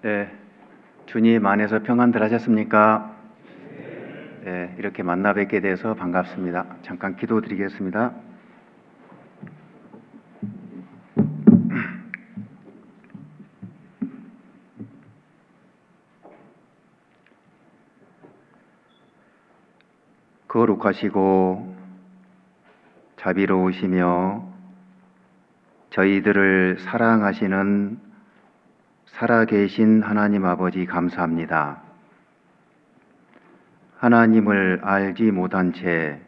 네, 주님 안에서 평안들 하셨습니까? 네, 이렇게 만나 뵙게 돼서 반갑습니다. 잠깐 기도드리겠습니다. 거룩하시고 자비로우시며 저희들을 사랑하시는 살아계신 하나님 아버지 감사합니다. 하나님을 알지 못한 채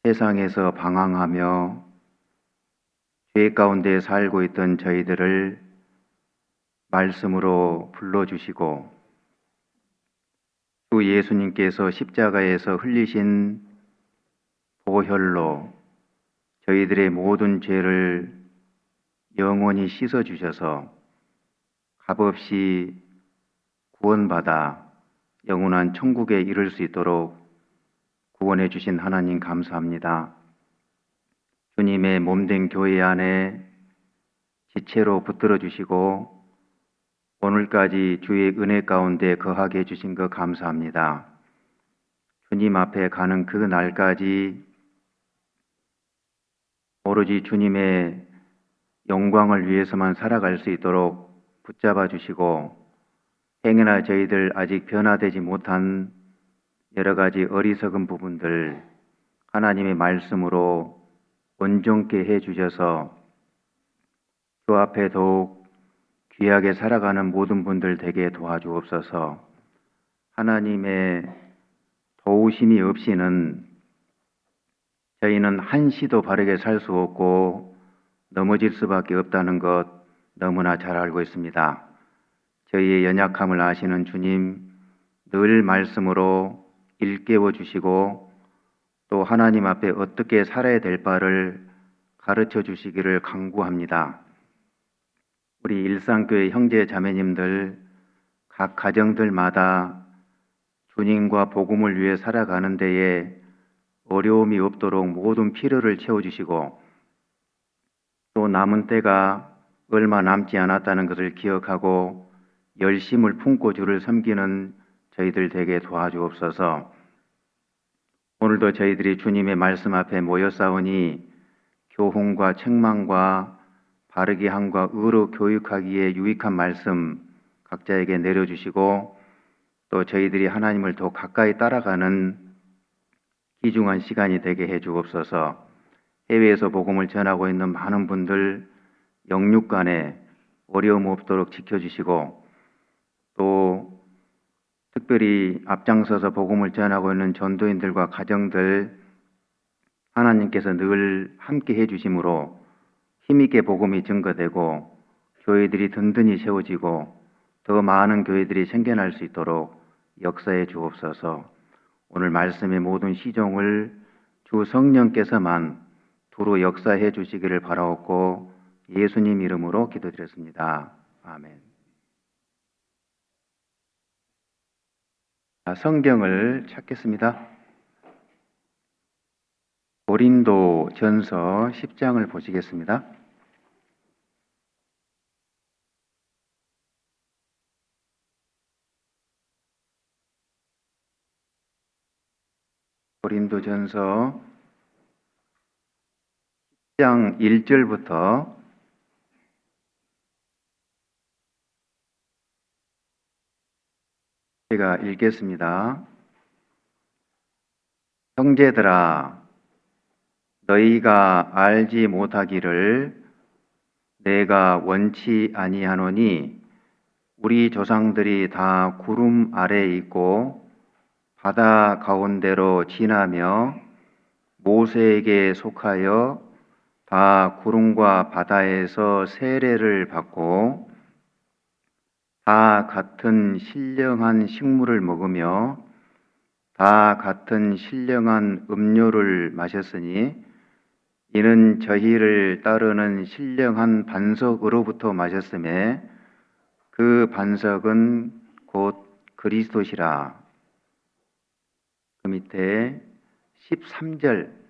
세상에서 방황하며 죄 가운데 살고 있던 저희들을 말씀으로 불러주시고 주 예수님께서 십자가에서 흘리신 보혈로 저희들의 모든 죄를 영원히 씻어주셔서 값없이 구원받아 영원한 천국에 이를 수 있도록 구원해 주신 하나님 감사합니다. 주님의 몸된 교회 안에 지체로 붙들어 주시고 오늘까지 주의 은혜 가운데 거하게 해주신 것 감사합니다. 주님 앞에 가는 그 날까지 오로지 주님의 영광을 위해서만 살아갈 수 있도록 붙잡아 주시고 행여나 저희들 아직 변화되지 못한 여러 가지 어리석은 부분들 하나님의 말씀으로 온전케 해 주셔서 주 앞에 더욱 귀하게 살아가는 모든 분들 되게 도와주옵소서. 하나님의 도우심이 없이는 저희는 한시도 바르게 살 수 없고 넘어질 수밖에 없다는 것 너무나 잘 알고 있습니다. 저희의 연약함을 아시는 주님 늘 말씀으로 일깨워 주시고 또 하나님 앞에 어떻게 살아야 될 바를 가르쳐 주시기를 간구합니다. 우리 일상교회 형제 자매님들 각 가정들마다 주님과 복음을 위해 살아가는 데에 어려움이 없도록 모든 필요를 채워주시고 또 남은 때가 얼마 남지 않았다는 것을 기억하고 열심을 품고 주를 섬기는 저희들 되게 도와주옵소서. 오늘도 저희들이 주님의 말씀 앞에 모여 싸우니 교훈과 책망과 바르게 함과 의로 교육하기에 유익한 말씀 각자에게 내려주시고 또 저희들이 하나님을 더 가까이 따라가는 귀중한 시간이 되게 해 주옵소서. 해외에서 복음을 전하고 있는 많은 분들 영육 간에 어려움 없도록 지켜주시고 또 특별히 앞장서서 복음을 전하고 있는 전도인들과 가정들 하나님께서 늘 함께 해주심으로 힘있게 복음이 증거되고 교회들이 든든히 세워지고 더 많은 교회들이 생겨날 수 있도록 역사해 주옵소서. 오늘 말씀의 모든 시종을 주 성령께서만 두루 역사해 주시기를 바라옵고 예수님 이름으로 기도드렸습니다. 아멘. 성경을 찾겠습니다. 고린도 전서 10장을 보시겠습니다. 고린도 전서 10장 1절부터 제가 읽겠습니다. 형제들아, 너희가 알지 못하기를 내가 원치 아니하노니 우리 조상들이 다 구름 아래에 있고 바다 가운데로 지나며 모세에게 속하여 다 구름과 바다에서 세례를 받고 다 같은 신령한 식물을 먹으며 다 같은 신령한 음료를 마셨으니 이는 저희를 따르는 신령한 반석으로부터 마셨음에 그 반석은 곧 그리스도시라. 그 밑에 13절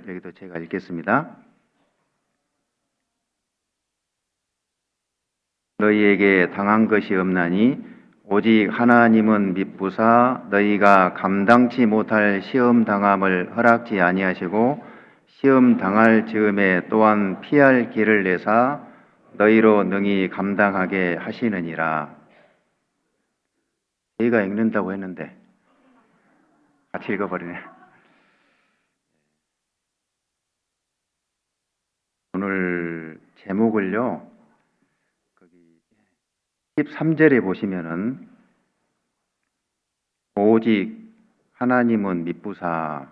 여기도 제가 읽겠습니다. 너희에게 당한 것이 없나니 오직 하나님은 미쁘사 너희가 감당치 못할 시험 당함을 허락지 아니하시고 시험 당할 즈음에 또한 피할 길을 내사 너희로 능히 감당하게 하시느니라. 저희가 읽는다고 했는데 같이 읽어버리네. 오늘 제목을요, 거기 13절에 보시면은 오직 하나님은 미쁘사,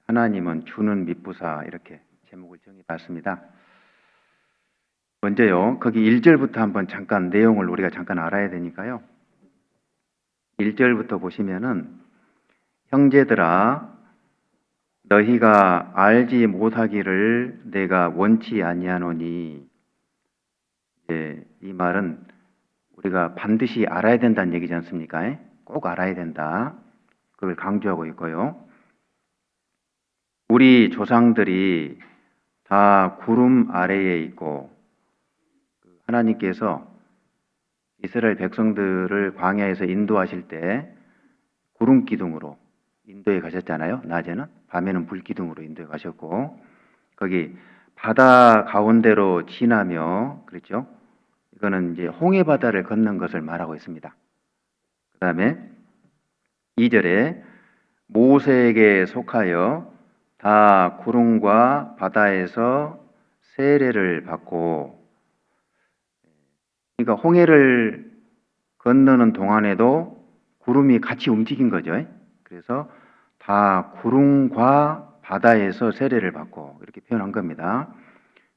하나님은 주는 미쁘사, 이렇게 제목을 정해봤습니다. 먼저요, 거기 1절부터 한번 잠깐 내용을 우리가 잠깐 알아야 되니까요. 1절부터 보시면은 형제들아 너희가 알지 못하기를 내가 원치 아니하노니, 이 말은 우리가 반드시 알아야 된다는 얘기지 않습니까? 꼭 알아야 된다. 그걸 강조하고 있고요. 우리 조상들이 다 구름 아래에 있고 하나님께서 이스라엘 백성들을 광야에서 인도하실 때 구름 기둥으로 인도에 가셨잖아요. 낮에는, 밤에는 불 기둥으로 인도에 가셨고, 거기 바다 가운데로 지나며, 그렇죠? 이거는 이제 홍해 바다를 걷는 것을 말하고 있습니다. 그 다음에 2절에 모세에게 속하여 다 구름과 바다에서 세례를 받고, 그러니까 홍해를 건너는 동안에도 구름이 같이 움직인 거죠. 그래서 다 구름과 바다에서 세례를 받고 이렇게 표현한 겁니다.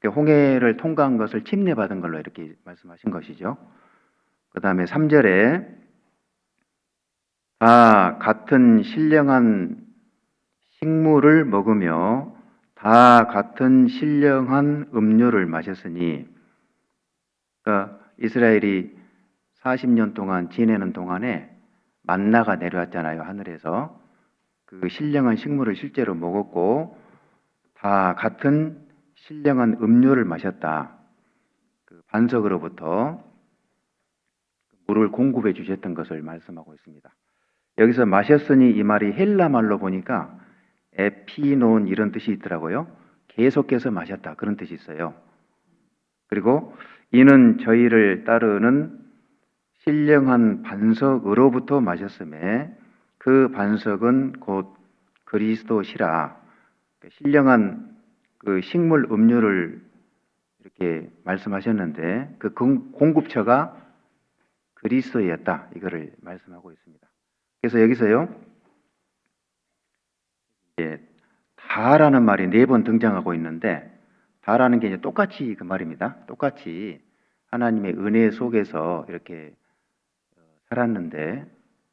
홍해를 통과한 것을 침례받은 걸로 이렇게 말씀하신 것이죠. 그 다음에 3절에 다 같은 신령한 식물을 먹으며 다 같은 신령한 음료를 마셨으니, 그러니까 이스라엘이 40년 동안 지내는 동안에 만나가 내려왔잖아요, 하늘에서. 그 신령한 식물을 실제로 먹었고 다 같은 신령한 음료를 마셨다. 그 반석으로부터 물을 공급해 주셨던 것을 말씀하고 있습니다. 여기서 마셨으니 이 말이 헬라 말로 보니까 에피논 이런 뜻이 있더라고요. 계속해서 마셨다, 그런 뜻이 있어요. 그리고 이는 저희를 따르는 신령한 반석으로부터 마셨음에 그 반석은 곧 그리스도시라. 신령한 그 식물 음료를 이렇게 말씀하셨는데 그 공급처가 그리스도였다, 이거를 말씀하고 있습니다. 그래서 여기서요, 다라는 말이 4번 등장하고 있는데, 다라는 게 이제 똑같이 그 말입니다. 똑같이 하나님의 은혜 속에서 이렇게 살았는데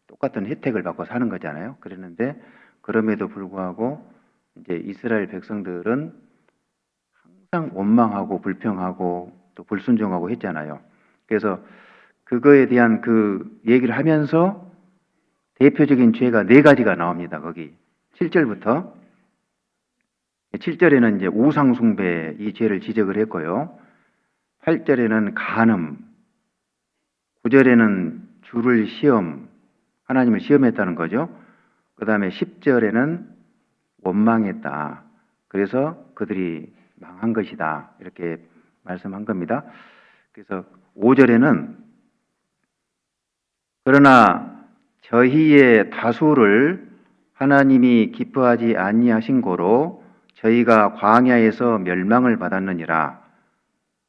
똑같은 혜택을 받고 사는 거잖아요. 그랬는데 그럼에도 불구하고 이제 이스라엘 백성들은 항상 원망하고 불평하고 또 불순종하고 했잖아요. 그래서 그거에 대한 그 얘기를 하면서 대표적인 죄가 4가지가 나옵니다. 거기 7절부터 7절에는 이제 우상숭배 이 죄를 지적을 했고요. 8절에는 간음, 9절에는 주를 하나님을 시험했다는 거죠. 그 다음에 10절에는 원망했다. 그래서 그들이 망한 것이다, 이렇게 말씀한 겁니다. 그래서 5절에는 그러나 저희의 다수를 하나님이 기뻐하지 아니하신 고로 저희가 광야에서 멸망을 받았느니라.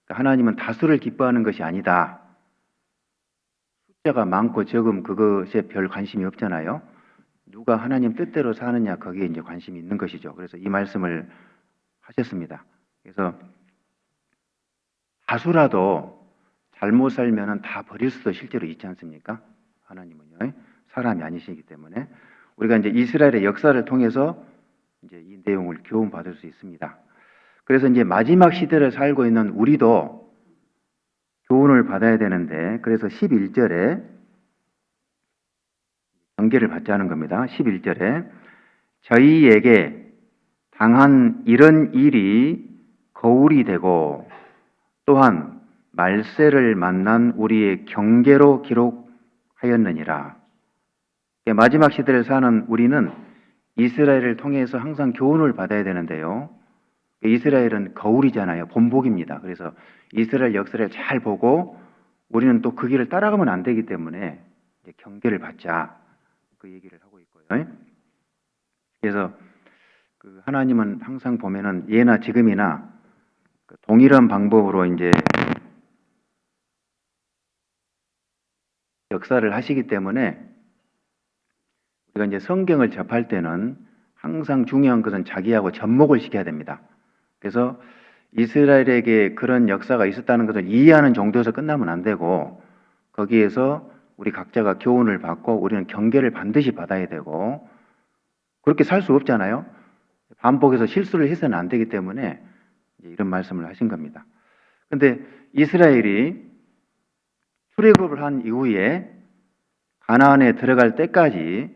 하나님은 다수를 기뻐하는 것이 아니다. 숫자가 많고 적음 그것에 별 관심이 없잖아요. 누가 하나님 뜻대로 사느냐, 거기에 이제 관심이 있는 것이죠. 그래서 이 말씀을 하셨습니다. 그래서 다수라도 잘못 살면은 다 버릴 수도 실제로 있지 않습니까? 하나님은요, 사람이 아니시기 때문에 우리가 이제 이스라엘의 역사를 통해서 이제 이 내용을 교훈 받을 수 있습니다. 그래서 이제 마지막 시대를 살고 있는 우리도 교훈을 받아야 되는데, 그래서 11절에 경계를 받자는 겁니다. 11절에 저희에게 당한 이런 일이 거울이 되고 또한 말세를 만난 우리의 경계로 기록하였느니라. 마지막 시대를 사는 우리는 이스라엘을 통해서 항상 교훈을 받아야 되는데요. 이스라엘은 거울이잖아요. 본복입니다. 그래서 이스라엘 역사를 잘 보고 우리는 또 그 길을 따라가면 안 되기 때문에 이제 경계를 받자. 그 얘기를 하고 있고요. 그래서 그 하나님은 항상 보면은 예나 지금이나 동일한 방법으로 이제 역사를 하시기 때문에 우리가 이제 성경을 접할 때는 항상 중요한 것은 자기하고 접목을 시켜야 됩니다. 그래서 이스라엘에게 그런 역사가 있었다는 것을 이해하는 정도에서 끝나면 안 되고 거기에서 우리 각자가 교훈을 받고 우리는 경계를 반드시 받아야 되고 그렇게 살 수 없잖아요. 반복해서 실수를 해서는 안 되기 때문에 이런 말씀을 하신 겁니다. 근데 이스라엘이 출애굽을 한 이후에 가나안에 들어갈 때까지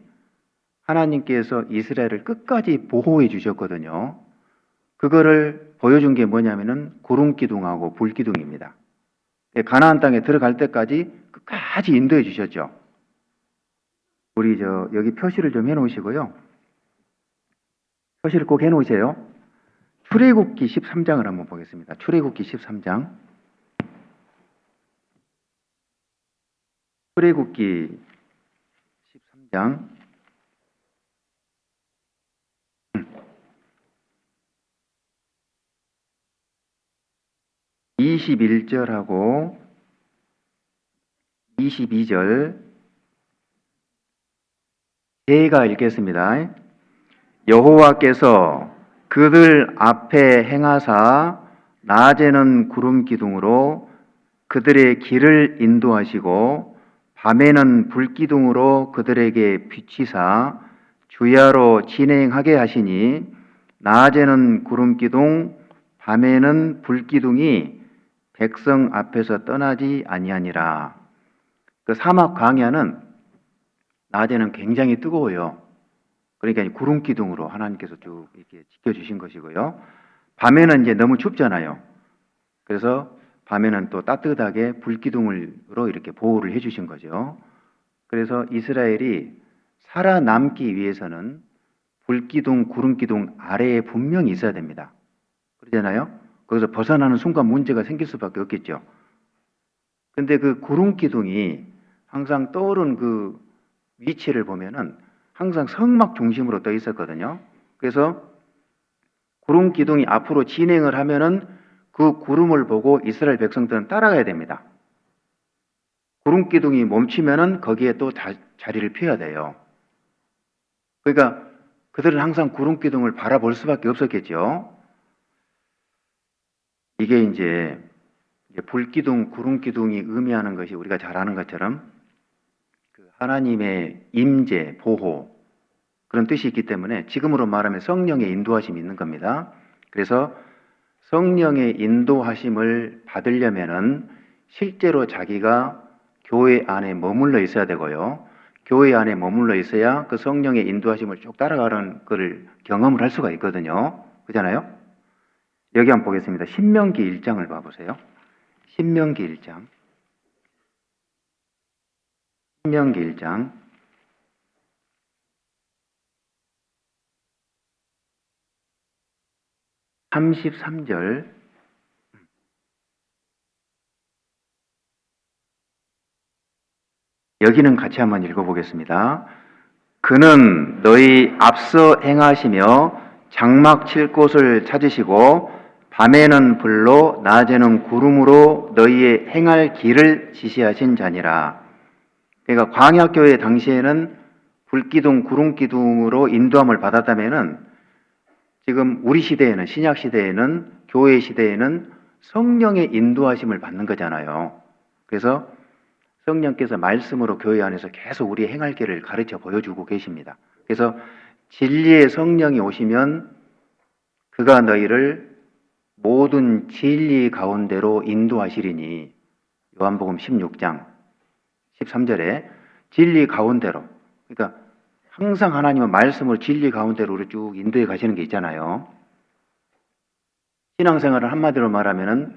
하나님께서 이스라엘을 끝까지 보호해 주셨거든요. 그거를 보여준 게 뭐냐면은 구름기둥하고 불기둥입니다. 가나안 땅에 들어갈 때까지 끝까지 인도해 주셨죠. 우리 여기 표시를 좀 해 놓으시고요. 표시를 꼭 해 놓으세요. 출애굽기 13장을 한번 보겠습니다. 출애굽기 13장. 출애굽기 13장 21절하고 22절 제가 읽겠습니다. 여호와께서 그들 앞에 행하사 낮에는 구름 기둥으로 그들의 길을 인도하시고 밤에는 불기둥으로 그들에게 비치사 주야로 진행하게 하시니 낮에는 구름 기둥 밤에는 불기둥이 백성 앞에서 떠나지 아니하니라. 그 사막 광야는 낮에는 굉장히 뜨거워요. 그러니까 구름 기둥으로 하나님께서 쭉 이렇게 지켜주신 것이고요. 밤에는 이제 너무 춥잖아요. 그래서 밤에는 또 따뜻하게 불기둥으로 이렇게 보호를 해주신 거죠. 그래서 이스라엘이 살아남기 위해서는 불기둥, 구름기둥 아래에 분명히 있어야 됩니다. 그러잖아요. 거기서 벗어나는 순간 문제가 생길 수밖에 없겠죠. 근데 그 구름기둥이 항상 떠오른 그 위치를 보면은 항상 성막 중심으로 떠 있었거든요. 그래서 구름 기둥이 앞으로 진행을 하면은 그 구름을 보고 이스라엘 백성들은 따라가야 됩니다. 구름 기둥이 멈추면은 거기에 또 자리를 펴야 돼요. 그러니까 그들은 항상 구름 기둥을 바라볼 수밖에 없었겠죠. 이게 이제 불기둥, 구름 기둥이 의미하는 것이 우리가 잘 아는 것처럼 그 하나님의 임재, 보호 그런 뜻이 있기 때문에 지금으로 말하면 성령의 인도하심이 있는 겁니다. 그래서 성령의 인도하심을 받으려면은 실제로 자기가 교회 안에 머물러 있어야 되고요. 교회 안에 머물러 있어야 그 성령의 인도하심을 쭉 따라가는 것을 경험을 할 수가 있거든요. 그렇잖아요? 여기 한번 보겠습니다. 신명기 1장을 봐보세요. 신명기 1장. 신명기 1장. 33절. 여기는 같이 한번 읽어보겠습니다. 그는 너희 앞서 행하시며 장막 칠 곳을 찾으시고 밤에는 불로 낮에는 구름으로 너희의 행할 길을 지시하신 자니라. 그러니까 광야교회 당시에는 불기둥, 구름기둥으로 인도함을 받았다면은 지금 우리 시대에는 신약 시대에는 교회 시대에는 성령의 인도하심을 받는 거잖아요. 그래서 성령께서 말씀으로 교회 안에서 계속 우리의 행할 길을 가르쳐 보여주고 계십니다. 그래서 진리의 성령이 오시면 그가 너희를 모든 진리 가운데로 인도하시리니 요한복음 16장 13절에 진리 가운데로 그러니까 항상 하나님은 말씀을 진리 가운데로 우리 쭉 인도해 가시는 게 있잖아요. 신앙생활을 한마디로 말하면은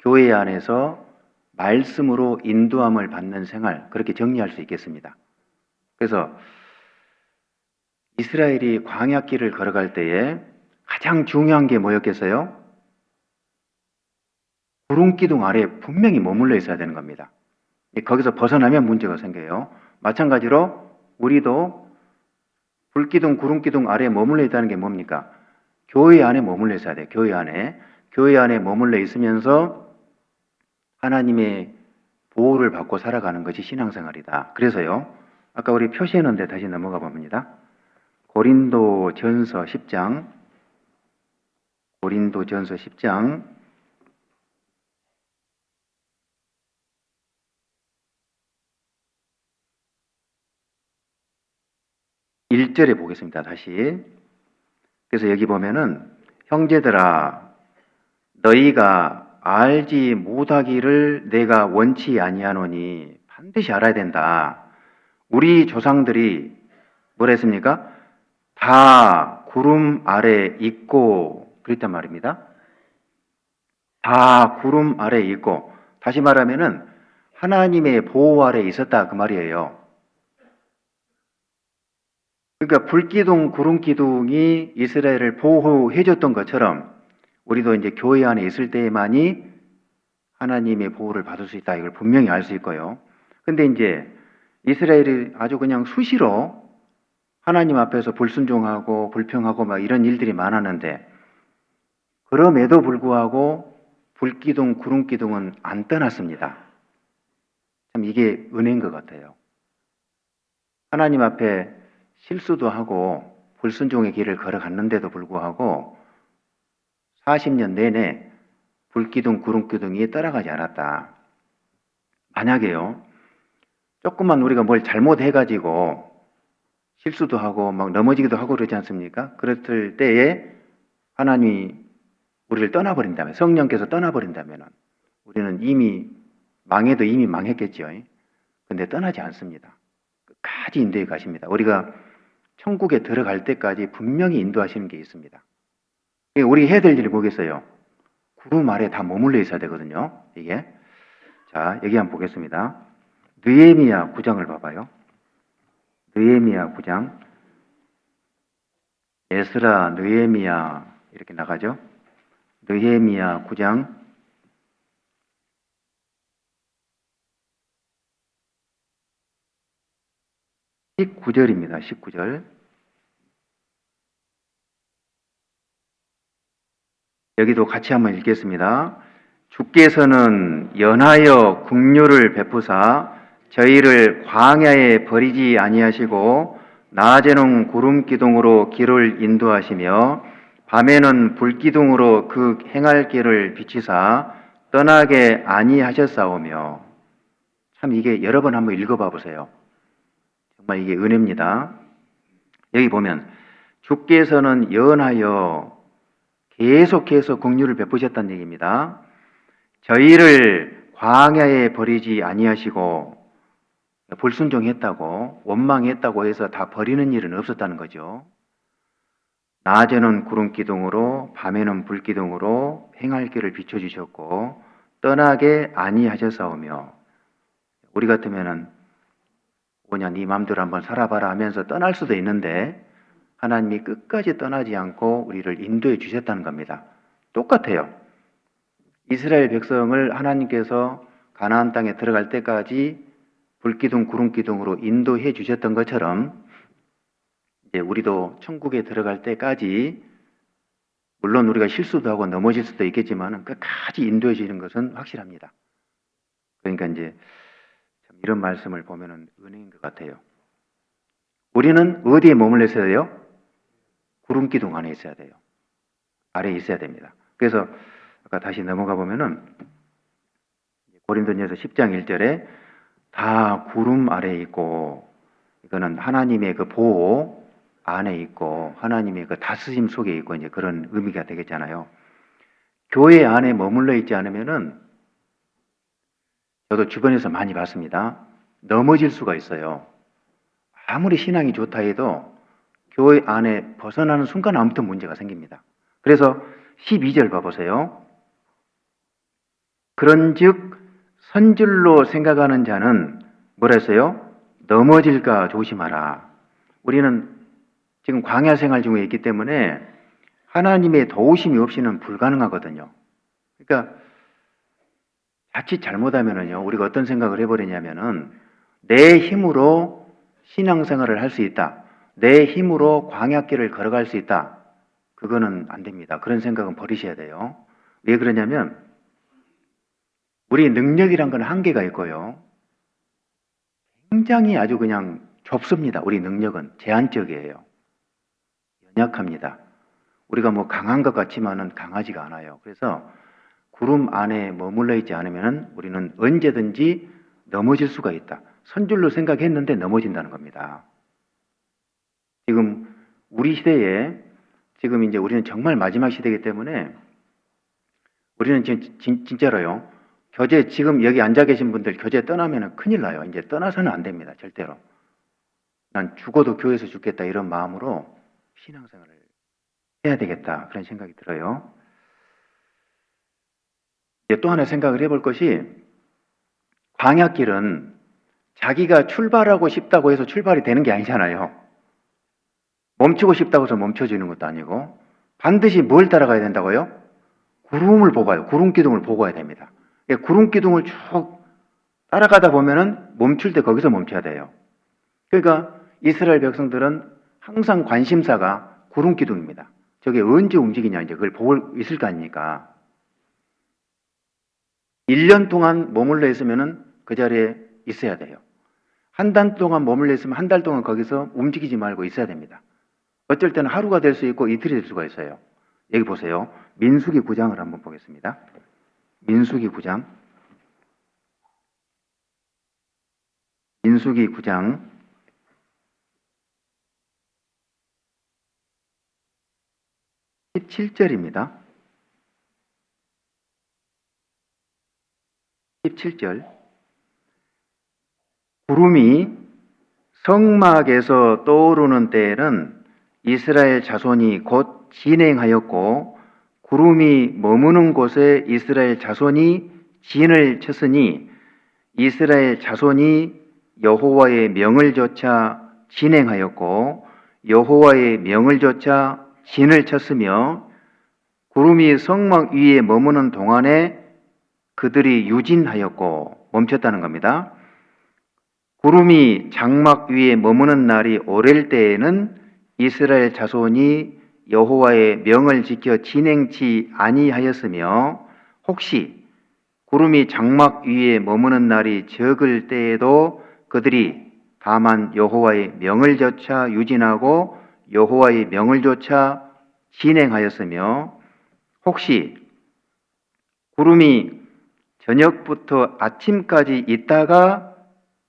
교회 안에서 말씀으로 인도함을 받는 생활, 그렇게 정리할 수 있겠습니다. 그래서 이스라엘이 광야길을 걸어갈 때에 가장 중요한 게 뭐였겠어요? 구름기둥 아래에 분명히 머물러 있어야 되는 겁니다. 거기서 벗어나면 문제가 생겨요. 마찬가지로 우리도 불기둥, 구름기둥 아래에 머물러 있다는 게 뭡니까? 교회 안에 머물러 있어야 돼요. 교회 안에. 교회 안에 머물러 있으면서 하나님의 보호를 받고 살아가는 것이 신앙생활이다. 그래서요, 아까 우리 표시했는데 다시 넘어가 봅니다. 고린도전서 10장, 고린도전서 10장 1절에 보겠습니다. 다시. 그래서 여기 보면은 형제들아 너희가 알지 못하기를 내가 원치 아니하노니 반드시 알아야 된다. 우리 조상들이 뭐라 했습니까? 다 구름 아래 있고 그랬단 말입니다. 다 구름 아래 있고 다시 말하면은 하나님의 보호 아래 있었다 그 말이에요. 그러니까 불기둥, 구름기둥이 이스라엘을 보호해 줬던 것처럼 우리도 이제 교회 안에 있을 때만이 하나님의 보호를 받을 수 있다. 이걸 분명히 알 수 있고요. 근데 이제 이스라엘이 아주 그냥 수시로 하나님 앞에서 불순종하고 불평하고 막 이런 일들이 많았는데 그럼에도 불구하고 불기둥, 구름기둥은 안 떠났습니다. 참 이게 은혜인 것 같아요. 하나님 앞에 실수도 하고 불순종의 길을 걸어갔는데도 불구하고 40년 내내 불기둥, 구름기둥이 떠나가지 않았다. 만약에요, 조금만 우리가 뭘 잘못해가지고 실수도 하고 막 넘어지기도 하고 그러지 않습니까? 그랬을 때에 하나님이 우리를 떠나버린다면, 성령께서 떠나버린다면 우리는 이미 망해도 이미 망했겠죠. 근데 떠나지 않습니다. 끝까지 인도해 가십니다. 우리가 천국에 들어갈 때까지 분명히 인도하시는 게 있습니다. 우리 해야 될 일이 뭐겠어요? 구름 아래 다 머물러 있어야 되거든요. 이게. 자, 여기 한번 보겠습니다. 느헤미야 9장을 봐봐요. 느헤미야 9장. 에스라, 느헤미야 이렇게 나가죠. 느헤미야 9장 19절입니다. 19절. 여기도 같이 한번 읽겠습니다. 주께서는 연하여 긍휼을 베푸사 저희를 광야에 버리지 아니하시고 낮에는 구름 기둥으로 길을 인도하시며 밤에는 불 기둥으로 그 행할 길을 비치사 떠나게 아니하셨사오며. 참 이게 여러 번 한번 읽어봐 보세요. 정말 이게 은혜입니다. 여기 보면 주께서는 연하여 계속해서 긍휼을 베푸셨다는 얘기입니다. 저희를 광야에 버리지 아니하시고 불순종했다고 원망했다고 해서 다 버리는 일은 없었다는 거죠. 낮에는 구름 기둥으로 밤에는 불 기둥으로 행할 길을 비춰주셨고 떠나게 아니하셨사오며. 우리 같으면은 뭐냐 네 맘대로 한번 살아봐라 하면서 떠날 수도 있는데 하나님이 끝까지 떠나지 않고 우리를 인도해 주셨다는 겁니다. 똑같아요. 이스라엘 백성을 하나님께서 가나안 땅에 들어갈 때까지 불기둥, 구름기둥으로 인도해 주셨던 것처럼 이제 우리도 천국에 들어갈 때까지 물론 우리가 실수도 하고 넘어질 수도 있겠지만 끝까지 인도해 주시는 것은 확실합니다. 그러니까 이제 참 이런 말씀을 보면은 은혜인 것 같아요. 우리는 어디에 머물러 있어야 돼요? 구름기둥 안에 있어야 돼요. 아래에 있어야 됩니다. 그래서 아까 다시 넘어가 보면은 고린도전서 10장 1절에 다 구름 아래에 있고 이거는 하나님의 그 보호 안에 있고 하나님의 그 다스림 속에 있고 이제 그런 의미가 되겠잖아요. 교회 안에 머물러 있지 않으면은 저도 주변에서 많이 봤습니다. 넘어질 수가 있어요. 아무리 신앙이 좋다 해도 교회 안에 벗어나는 순간 아무튼 문제가 생깁니다. 그래서 12절 봐보세요. 그런즉 선줄로 생각하는 자는 뭐라 했어요? 넘어질까 조심하라. 우리는 지금 광야 생활 중에 있기 때문에 하나님의 도우심이 없이는 불가능하거든요. 그러니까 자칫 잘못하면은요, 우리가 어떤 생각을 해버리냐면은 내 힘으로 신앙생활을 할 수 있다. 내 힘으로 광야길을 걸어갈 수 있다. 그거는 안 됩니다. 그런 생각은 버리셔야 돼요. 왜 그러냐면 우리 능력이란 건 한계가 있고요. 굉장히 아주 그냥 좁습니다. 우리 능력은 제한적이에요. 연약합니다. 우리가 뭐 강한 것 같지만은 강하지가 않아요. 그래서 구름 안에 머물러 있지 않으면 우리는 언제든지 넘어질 수가 있다. 선줄로 생각했는데 넘어진다는 겁니다. 지금 우리 시대에 지금 이제 우리는 정말 마지막 시대이기 때문에 우리는 지금 진짜로요. 교제 지금 여기 앉아 계신 분들 교제 떠나면 큰일 나요. 이제 떠나서는 안 됩니다. 절대로. 난 죽어도 교회에서 죽겠다 이런 마음으로 신앙생활을 해야 되겠다. 그런 생각이 들어요. 이제 또 하나 생각을 해볼 것이 광야길은 자기가 출발하고 싶다고 해서 출발이 되는 게 아니잖아요. 멈추고 싶다고 해서 멈춰지는 것도 아니고 반드시 뭘 따라가야 된다고요? 구름을 보고 가요. 구름 기둥을 보고 가야 됩니다. 구름 기둥을 쭉 따라가다 보면은 멈출 때 거기서 멈춰야 돼요. 그러니까 이스라엘 백성들은 항상 관심사가 구름 기둥입니다. 저게 언제 움직이냐 이제 그걸 보고 있을 거 아닙니까? 1년 동안 머물러 있으면은 그 자리에 있어야 돼요. 한 달 동안 머물러 있으면 한 달 동안 거기서 움직이지 말고 있어야 됩니다. 어쩔 때는 하루가 될 수 있고 이틀이 될 수가 있어요. 여기 보세요. 민수기 9장을 한번 보겠습니다. 민수기 9장. 민수기 9장 17절입니다. 17절. 구름이 성막에서 떠오르는 때에는 이스라엘 자손이 곧 진행하였고 구름이 머무는 곳에 이스라엘 자손이 진을 쳤으니 이스라엘 자손이 여호와의 명을 조차 진행하였고 여호와의 명을 조차 진을 쳤으며 구름이 성막 위에 머무는 동안에 그들이 유진하였고 멈췄다는 겁니다. 구름이 장막 위에 머무는 날이 오랠 때에는 이스라엘 자손이 여호와의 명을 지켜 진행치 아니하였으며 혹시 구름이 장막 위에 머무는 날이 적을 때에도 그들이 다만 여호와의 명을 조차 유진하고 여호와의 명을 조차 진행하였으며 혹시 구름이 저녁부터 아침까지 있다가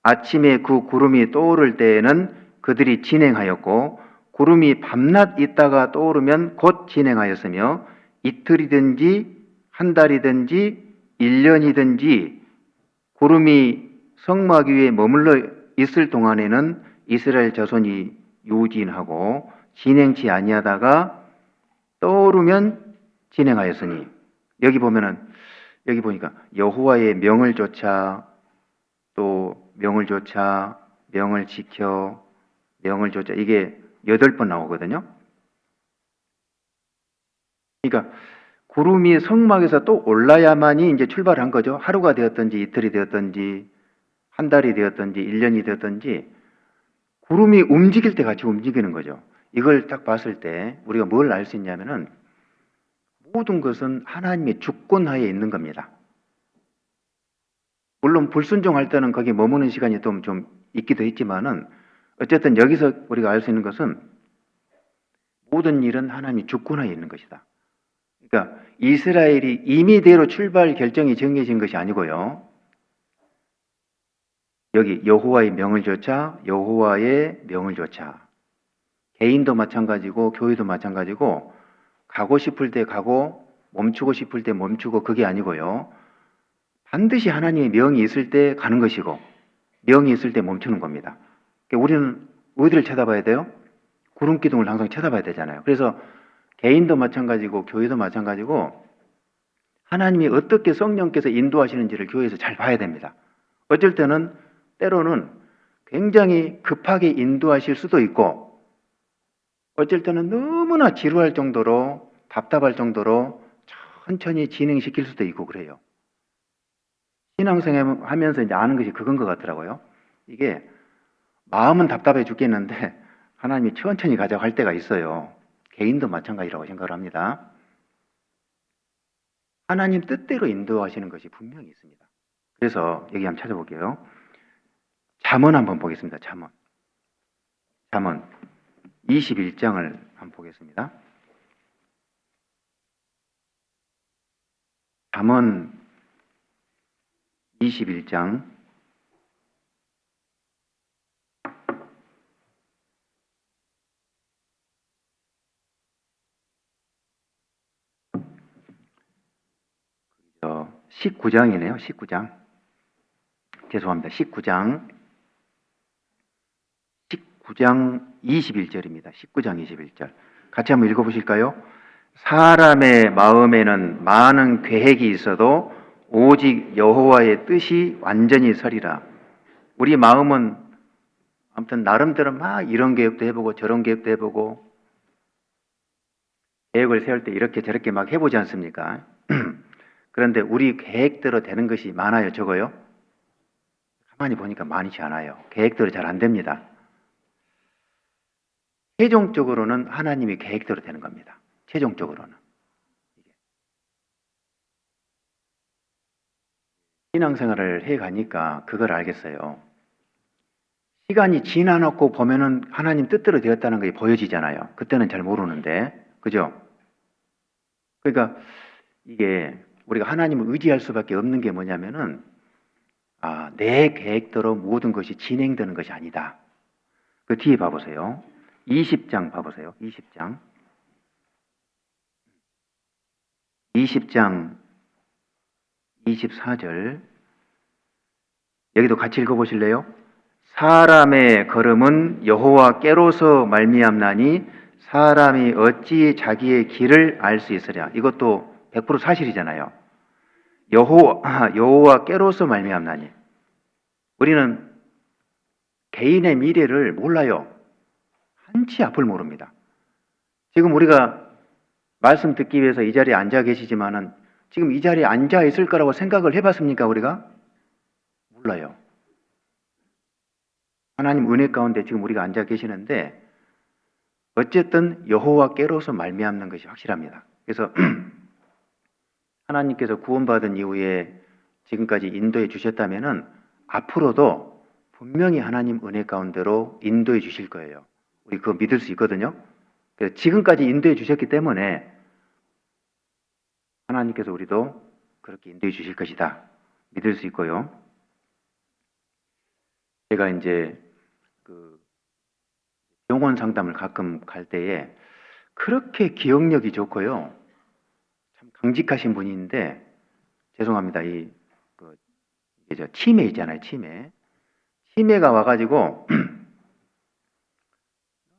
아침에 그 구름이 떠오를 때에는 그들이 진행하였고 구름이 밤낮 있다가 떠오르면 곧 진행하였으며 이틀이든지 한 달이든지 1년이든지 구름이 성막 위에 머물러 있을 동안에는 이스라엘 자손이 유진하고 진행치 아니하다가 떠오르면 진행하였으니 여기 보면은 여기 보니까 여호와의 명을 조차 또 명을 조차 명을 지켜 명을 조차 이게 8번 나오거든요. 그러니까 구름이 성막에서 또 올라야만이 이제 출발한 거죠. 하루가 되었든지 이틀이 되었든지 한 달이 되었든지 1년이 되었든지 구름이 움직일 때 같이 움직이는 거죠. 이걸 딱 봤을 때 우리가 뭘 알 수 있냐면은 모든 것은 하나님의 주권하에 있는 겁니다. 물론 불순종할 때는 거기 머무는 시간이 좀 있기도 했지만은 어쨌든 여기서 우리가 알 수 있는 것은 모든 일은 하나님의 주권하에 있는 것이다. 그러니까 이스라엘이 임의대로 출발 결정이 정해진 것이 아니고요. 여기 여호와의 명을 조차 여호와의 명을 조차 개인도 마찬가지고 교회도 마찬가지고 가고 싶을 때 가고 멈추고 싶을 때 멈추고 그게 아니고요. 반드시 하나님의 명이 있을 때 가는 것이고 명이 있을 때 멈추는 겁니다. 그러니까 우리는 어디를 쳐다봐야 돼요? 구름 기둥을 항상 쳐다봐야 되잖아요. 그래서 개인도 마찬가지고 교회도 마찬가지고 하나님이 어떻게 성령께서 인도하시는지를 교회에서 잘 봐야 됩니다. 어쩔 때는 때로는 굉장히 급하게 인도하실 수도 있고 어쩔 때는 너무나 지루할 정도로 답답할 정도로 천천히 진행시킬 수도 있고 그래요. 신앙생활 하면서 이제 아는 것이 그건 것 같더라고요. 이게 마음은 답답해 죽겠는데 하나님이 천천히 가자고 할 때가 있어요. 개인도 마찬가지라고 생각을 합니다. 하나님 뜻대로 인도하시는 것이 분명히 있습니다. 그래서 여기 한번 찾아볼게요. 잠언 한번 보겠습니다. 잠언 21장을 한번 보겠습니다. 잠언 21장 19장이네요. 19장. 죄송합니다. 19장 21절입니다. 19장 21절. 같이 한번 읽어보실까요? 사람의 마음에는 많은 계획이 있어도 오직 여호와의 뜻이 완전히 서리라. 우리 마음은 아무튼 나름대로 막 이런 계획도 해보고 저런 계획도 해보고 계획을 세울 때 이렇게 저렇게 막 해보지 않습니까? 그런데 우리 계획대로 되는 것이 많아요, 적어요? 가만히 보니까 많지 않아요. 계획대로 잘 안 됩니다. 최종적으로는 하나님이 계획대로 되는 겁니다. 최종적으로는. 신앙생활을 해가니까 그걸 알겠어요. 시간이 지나놓고 보면은 하나님 뜻대로 되었다는 게 보여지잖아요. 그때는 잘 모르는데. 그죠? 그러니까 이게 우리가 하나님을 의지할 수밖에 없는 게 뭐냐면은 내 계획대로 모든 것이 진행되는 것이 아니다. 그 뒤에 봐보세요. 20장 봐보세요. 20장 24절 여기도 같이 읽어보실래요? 사람의 걸음은 여호와께로서 말미암나니 사람이 어찌 자기의 길을 알 수 있으랴. 이것도 100% 사실이잖아요. 여호와께로서 말미암나니 우리는 개인의 미래를 몰라요. 한치 앞을 모릅니다. 지금 우리가 말씀 듣기 위해서 이 자리에 앉아 계시지만은 지금 이 자리에 앉아 있을 거라고 생각을 해봤습니까? 우리가? 몰라요. 하나님 은혜 가운데 지금 우리가 앉아 계시는데 어쨌든 여호와께로서 말미암는 것이 확실합니다. 그래서 하나님께서 구원받은 이후에 지금까지 인도해 주셨다면은 앞으로도 분명히 하나님 은혜 가운데로 인도해 주실 거예요. 우리 그거 믿을 수 있거든요. 그래서 지금까지 인도해 주셨기 때문에 하나님께서 우리도 그렇게 인도해 주실 것이다. 믿을 수 있고요. 제가 이제 그 영혼 상담을 가끔 갈 때에 그렇게 기억력이 좋고요. 참 강직하신 분인데 죄송합니다. 이게 저 치매 있잖아요. 치매가 와가지고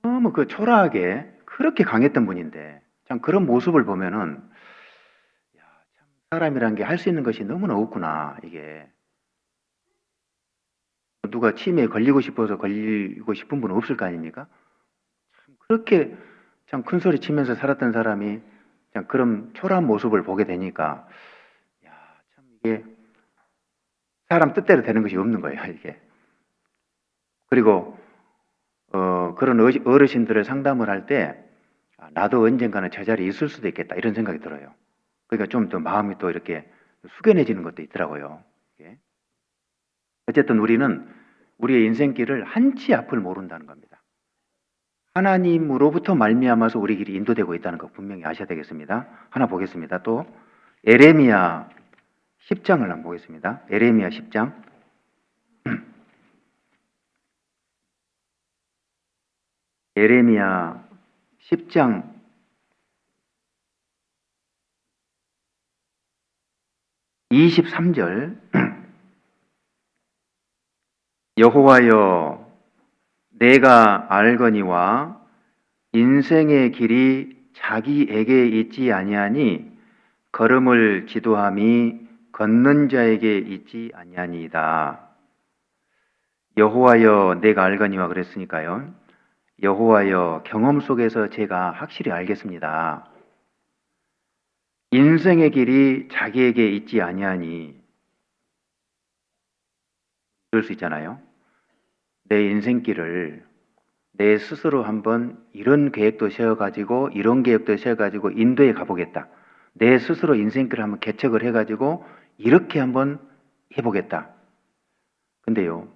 너무 그 초라하게 그렇게 강했던 분인데 참 그런 모습을 보면은 참 사람이란 게 할 수 있는 것이 너무나 없구나. 이게 누가 치매에 걸리고 싶어서 걸리고 싶은 분은 없을 거 아닙니까? 참 그렇게 참 큰 소리 치면서 살았던 사람이 참 그런 초라한 모습을 보게 되니까 참 이게 사람 뜻대로 되는 것이 없는 거예요. 이게 그리고 그런 어르신들을 상담을 할 때 나도 언젠가는 저 자리에 있을 수도 있겠다 이런 생각이 들어요. 그러니까 좀 더 마음이 또 이렇게 숙연해지는 것도 있더라고요. 어쨌든 우리는 우리의 인생길을 한치 앞을 모른다는 겁니다. 하나님으로부터 말미암아서 우리 길이 인도되고 있다는 거 분명히 아셔야 되겠습니다. 하나 보겠습니다. 또 에레미야 10장을 한번 보겠습니다. 에레미야 10장 에레미야 10장 23절 여호와여 내가 알거니와 인생의 길이 자기에게 있지 아니하니 걸음을 지도함이 걷는 자에게 있지 아니하니이다. 여호와여 내가 알거니와 그랬으니까요. 여호와여 경험 속에서 제가 확실히 알겠습니다. 인생의 길이 자기에게 있지 아니하니 그럴 수 있잖아요. 내 인생길을 내 스스로 한번 이런 계획도 세워가지고 이런 계획도 세워가지고 인도에 가보겠다. 내 스스로 인생길을 한번 개척을 해가지고 이렇게 한번 해보겠다. 근데요,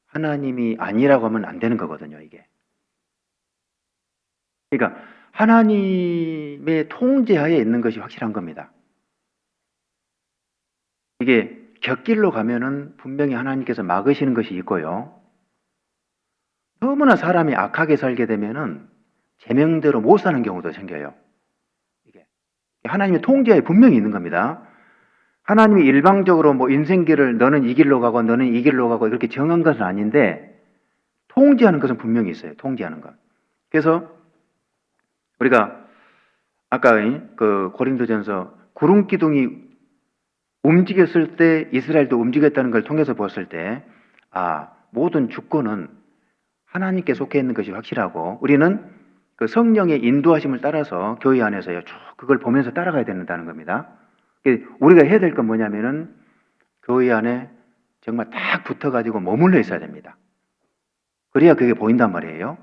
하나님이 아니라고 하면 안 되는 거거든요, 이게. 그러니까 하나님의 통제하에 있는 것이 확실한 겁니다. 이게 곁길로 가면은 분명히 하나님께서 막으시는 것이 있고요. 너무나 사람이 악하게 살게 되면은 제명대로 못 사는 경우도 생겨요. 이게 하나님의 통제하에 분명히 있는 겁니다. 하나님이 일방적으로 뭐 인생길을 너는 이 길로 가고 너는 이 길로 가고 이렇게 정한 것은 아닌데 통제하는 것은 분명히 있어요. 통제하는 것. 그래서 우리가 아까 그 고린도전서 구름 기둥이 움직였을 때 이스라엘도 움직였다는 걸 통해서 보았을 때 모든 주권은 하나님께 속해 있는 것이 확실하고 우리는 그 성령의 인도하심을 따라서 교회 안에서요 쭉 그걸 보면서 따라가야 된다는 겁니다. 우리가 해야 될 건 뭐냐면은 교회 안에 정말 딱 붙어가지고 머물러 있어야 됩니다. 그래야 그게 보인단 말이에요.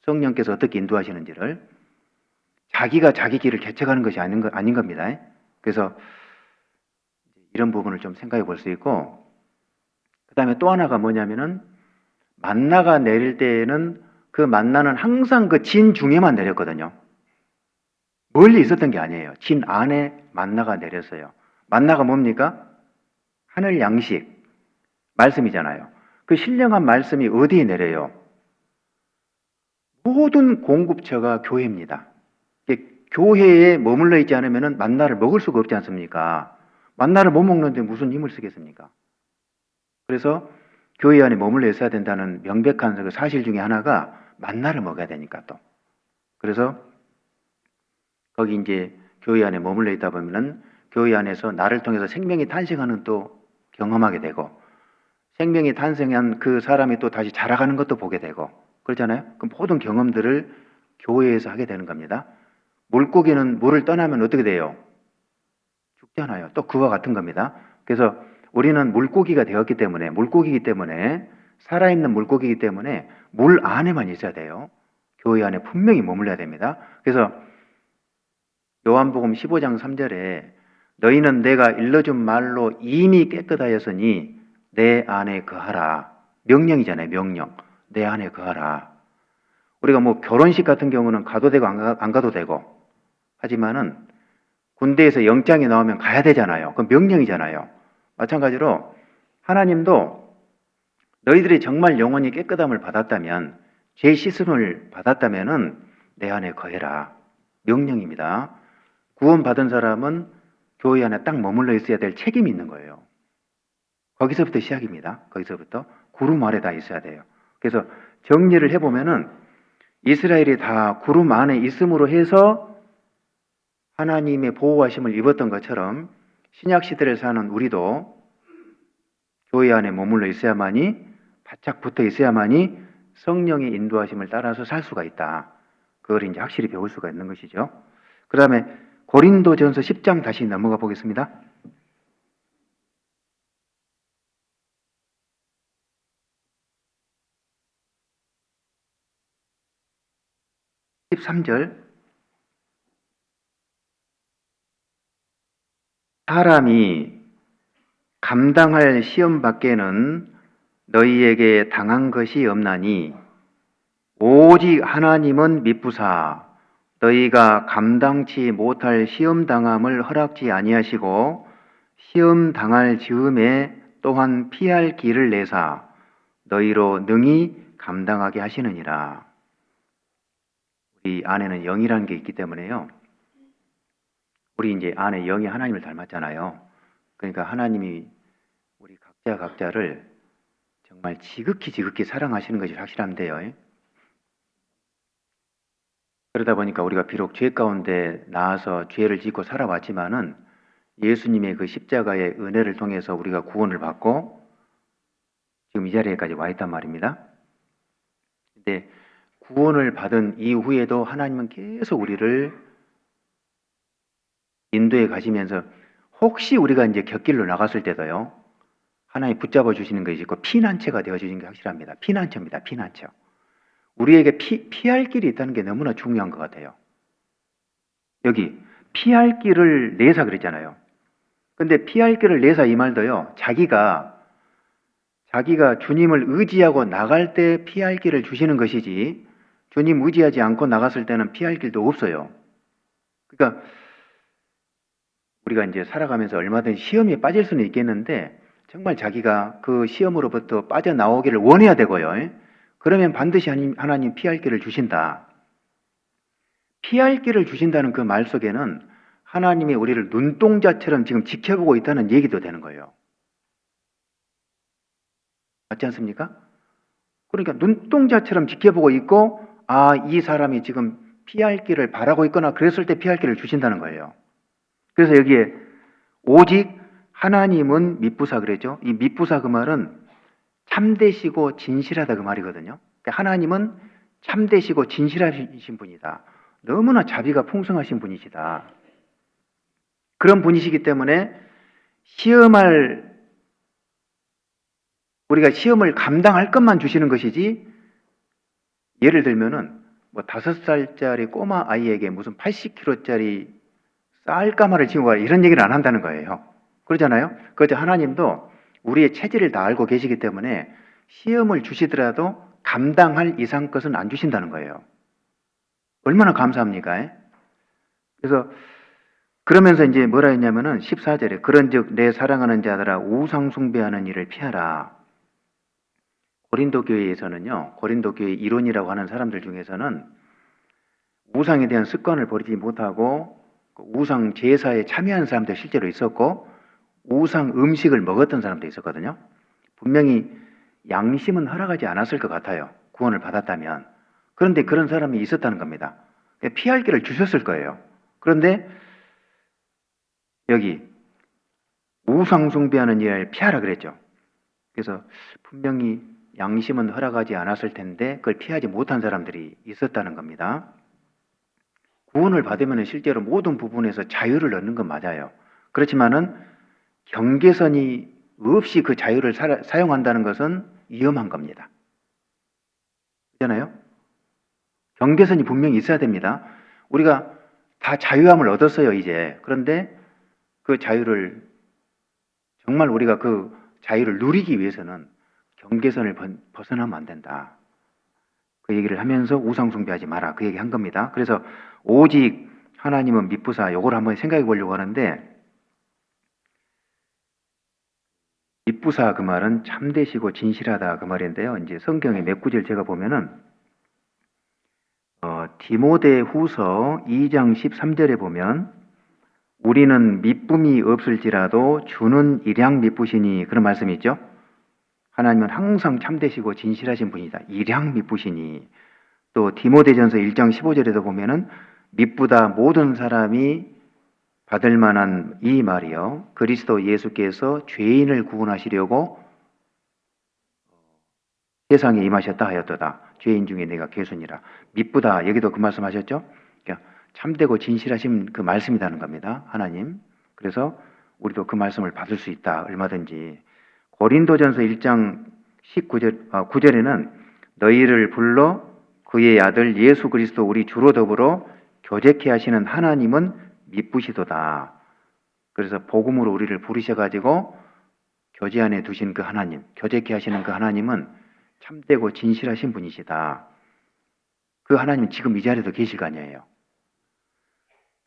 성령께서 어떻게 인도하시는지를. 자기가 자기 길을 개척하는 것이 아닌 겁니다. 그래서 이런 부분을 좀 생각해 볼 수 있고, 그 다음에 또 하나가 뭐냐면은 만나가 내릴 때에는 그 만나는 항상 그 진 중에만 내렸거든요. 멀리 있었던 게 아니에요. 진 안에 만나가 내렸어요. 만나가 뭡니까? 하늘 양식, 말씀이잖아요. 그 신령한 말씀이 어디에 내려요? 모든 공급처가 교회입니다. 교회에 머물러 있지 않으면 만나를 먹을 수가 없지 않습니까? 만나를 못 먹는데 무슨 힘을 쓰겠습니까? 그래서 교회 안에 머물러 있어야 된다는 명백한 그 사실 중에 하나가 만나를 먹어야 되니까 또. 그래서 거기 이제 교회 안에 머물러 있다 보면은 교회 안에서 나를 통해서 생명이 탄생하는 또 경험하게 되고 생명이 탄생한 그 사람이 또 다시 자라가는 것도 보게 되고 그렇잖아요. 그 모든 경험들을 교회에서 하게 되는 겁니다. 물고기는 물을 떠나면 어떻게 돼요? 죽잖아요. 또 그와 같은 겁니다. 그래서 우리는 물고기가 되었기 때문에 물고기이기 때문에 살아있는 물고기이기 때문에 물 안에만 있어야 돼요. 교회 안에 분명히 머물러야 됩니다. 그래서 요한복음 15장 3절에 너희는 내가 일러준 말로 이미 깨끗하였으니 내 안에 거하라. 명령이잖아요. 명령. 내 안에 거하라. 우리가 뭐 결혼식 같은 경우는 가도 되고 안 가도 되고 하지만은 군대에서 영장이 나오면 가야 되잖아요. 그건 명령이잖아요. 마찬가지로 하나님도 너희들이 정말 영원히 깨끗함을 받았다면 죄 씻음을 받았다면은 내 안에 거해라. 명령입니다. 구원받은 사람은 교회 안에 딱 머물러 있어야 될 책임이 있는 거예요. 거기서부터 시작입니다. 거기서부터 구름 아래 다 있어야 돼요. 그래서 정리를 해보면은 이스라엘이 다 구름 안에 있음으로 해서 하나님의 보호하심을 입었던 것처럼 신약 시대를 사는 우리도 교회 안에 머물러 있어야만이 바짝 붙어 있어야만이 성령의 인도하심을 따라서 살 수가 있다. 그걸 이제 확실히 배울 수가 있는 것이죠. 그 다음에 고린도전서 10장 다시 넘어가 보겠습니다. 13절 사람이 감당할 시험 밖에는 너희에게 당한 것이 없나니 오직 하나님은 미쁘사 너희가 감당치 못할 시험 당함을 허락지 아니하시고 시험 당할 즈음에 또한 피할 길을 내사 너희로 능히 감당하게 하시느니라. 우리 안에는 영이라는 게 있기 때문에요. 우리 이제 안에 영이 하나님을 닮았잖아요. 그러니까 하나님이 우리 각자를 정말 지극히 사랑하시는 것이 확실한데요. 그러다 보니까 우리가 비록 죄 가운데 나와서 죄를 짓고 살아왔지만은 예수님의 그 십자가의 은혜를 통해서 우리가 구원을 받고 지금 이 자리에까지 와 있단 말입니다. 근데 구원을 받은 이후에도 하나님은 계속 우리를 인도해 가시면서 혹시 우리가 이제 곁길로 나갔을 때도요, 하나님 붙잡아 주시는 것이 있고 피난처가 되어 주시는 게 확실합니다. 피난처입니다. 피난처. 우리에게 피할 길이 있다는 게 너무나 중요한 것 같아요. 여기 피할 길을 내사 그랬잖아요. 근데 피할 길을 내사 이 말도요, 자기가 주님을 의지하고 나갈 때 피할 길을 주시는 것이지, 주님 의지하지 않고 나갔을 때는 피할 길도 없어요. 그러니까 우리가 이제 살아가면서 얼마든지 시험에 빠질 수는 있겠는데 정말 자기가 그 시험으로부터 빠져나오기를 원해야 되고요. 그러면 반드시 하나님 피할 길을 주신다. 피할 길을 주신다는 그 말 속에는 하나님이 우리를 눈동자처럼 지금 지켜보고 있다는 얘기도 되는 거예요. 맞지 않습니까? 그러니까 눈동자처럼 지켜보고 있고, 아, 이 사람이 지금 피할 길을 바라고 있거나 그랬을 때 피할 길을 주신다는 거예요. 그래서 여기에 오직 하나님은 미쁘사 그랬죠. 이 미쁘사 그 말은 참되시고 진실하다 그 말이거든요. 그러니까 하나님은 참되시고 진실하신 분이다. 너무나 자비가 풍성하신 분이시다. 그런 분이시기 때문에 우리가 시험을 감당할 것만 주시는 것이지, 예를 들면은 뭐 5살짜리 꼬마 아이에게 무슨 80kg짜리 쌀가마를 지고 가라 이런 얘기를 안 한다는 거예요. 그러잖아요. 그래서 하나님도 우리의 체질을 다 알고 계시기 때문에 시험을 주시더라도 감당할 이상 것은 안 주신다는 거예요. 얼마나 감사합니까? 그래서 그러면서 이제 뭐라 했냐면은 14절에 그런즉 내 사랑하는 자들아 우상 숭배하는 일을 피하라. 고린도 교회에서는요, 고린도 교회 이론이라고 하는 사람들 중에서는 우상에 대한 습관을 버리지 못하고 우상 제사에 참여하는 사람도 실제로 있었고 우상 음식을 먹었던 사람도 있었거든요. 분명히 양심은 허락하지 않았을 것 같아요. 구원을 받았다면. 그런데 그런 사람이 있었다는 겁니다. 피할 길을 주셨을 거예요. 그런데 여기 우상 숭배하는 일을 피하라 그랬죠. 그래서 분명히 양심은 허락하지 않았을 텐데 그걸 피하지 못한 사람들이 있었다는 겁니다. 구원을 받으면 실제로 모든 부분에서 자유를 얻는 건 맞아요. 그렇지만은 경계선이 없이 그 자유를 사용한다는 것은 위험한 겁니다. 그렇잖아요? 경계선이 분명히 있어야 됩니다. 우리가 다 자유함을 얻었어요, 이제. 그런데 그 자유를, 정말 우리가 그 자유를 누리기 위해서는 경계선을 벗어나면 안 된다. 그 얘기를 하면서 우상 숭배하지 마라. 그 얘기 한 겁니다. 그래서 오직 하나님은 미쁘사, 요걸 한번 생각해 보려고 하는데, 미쁘사 그 말은 참되시고 진실하다 그 말인데요. 이제 성경의 몇 구절 제가 보면은 디모데 후서 2장 13절에 보면 우리는 미쁨이 없을지라도 주는 일양 미쁘시니 그런 말씀이 있죠. 하나님은 항상 참되시고 진실하신 분이다. 일양 미쁘시니. 또 디모데전서 1장 15절에도 보면은 미쁘다 모든 사람이 받을 만한 이 말이요. 그리스도 예수께서 죄인을 구원하시려고 세상에 임하셨다 하였도다. 죄인 중에 내가 괴순이라. 미쁘다. 여기도 그 말씀 하셨죠? 그러니까 참되고 진실하신 그 말씀이라는 겁니다. 하나님. 그래서 우리도 그 말씀을 받을 수 있다. 얼마든지. 고린도전서 1장 9절에는 너희를 불러 그의 아들 예수 그리스도 우리 주로 더불어 교제케 하시는 하나님은 미쁘시도다. 그래서 복음으로 우리를 부르셔가지고 교제 안에 두신 그 하나님, 교제케 하시는 그 하나님은 참되고 진실하신 분이시다. 그 하나님은 지금 이 자리에도 계실 거 아니에요.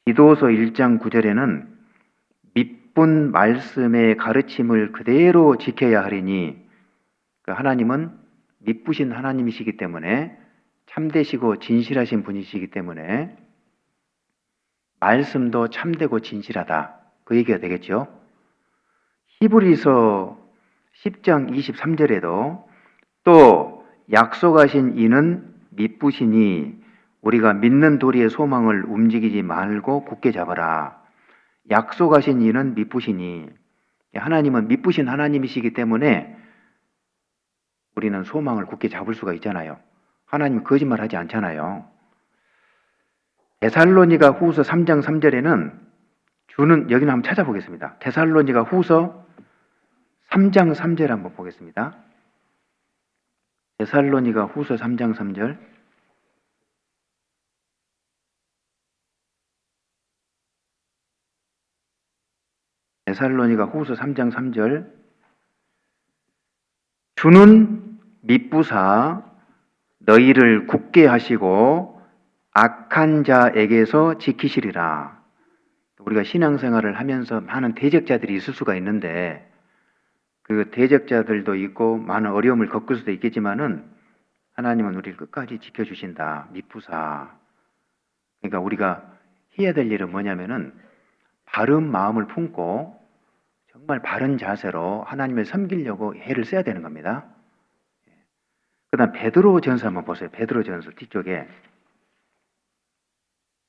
디도서 1장 9절에는 미쁜 말씀의 가르침을 그대로 지켜야 하리니 그 하나님은 미쁘신 하나님이시기 때문에 참되시고 진실하신 분이시기 때문에 말씀도 참되고 진실하다. 그 얘기가 되겠죠. 히브리서 10장 23절에도 또 약속하신 이는 미쁘시니 우리가 믿는 도리의 소망을 움직이지 말고 굳게 잡아라. 약속하신 이는 미쁘시니, 하나님은 미쁘신 하나님이시기 때문에 우리는 소망을 굳게 잡을 수가 있잖아요. 하나님은 거짓말하지 않잖아요. 데살로니가 후서 3장 3절에는 여기는 한번 찾아보겠습니다. 데살로니가 후서 3장 3절 한번 보겠습니다. 데살로니가 후서 3장 3절. 데살로니가 후서 3장 3절. 주는 미쁘사 너희를 굳게 하시고 악한 자에게서 지키시리라. 우리가 신앙생활을 하면서 많은 대적자들이 있을 수가 있는데 그 대적자들도 있고 많은 어려움을 겪을 수도 있겠지만은 하나님은 우리를 끝까지 지켜주신다. 미쁘사. 그러니까 우리가 해야 될 일은 뭐냐면은 바른 마음을 품고 정말 바른 자세로 하나님을 섬기려고 애를 써야 되는 겁니다. 그 다음 베드로전서 한번 보세요. 베드로전서 뒤쪽에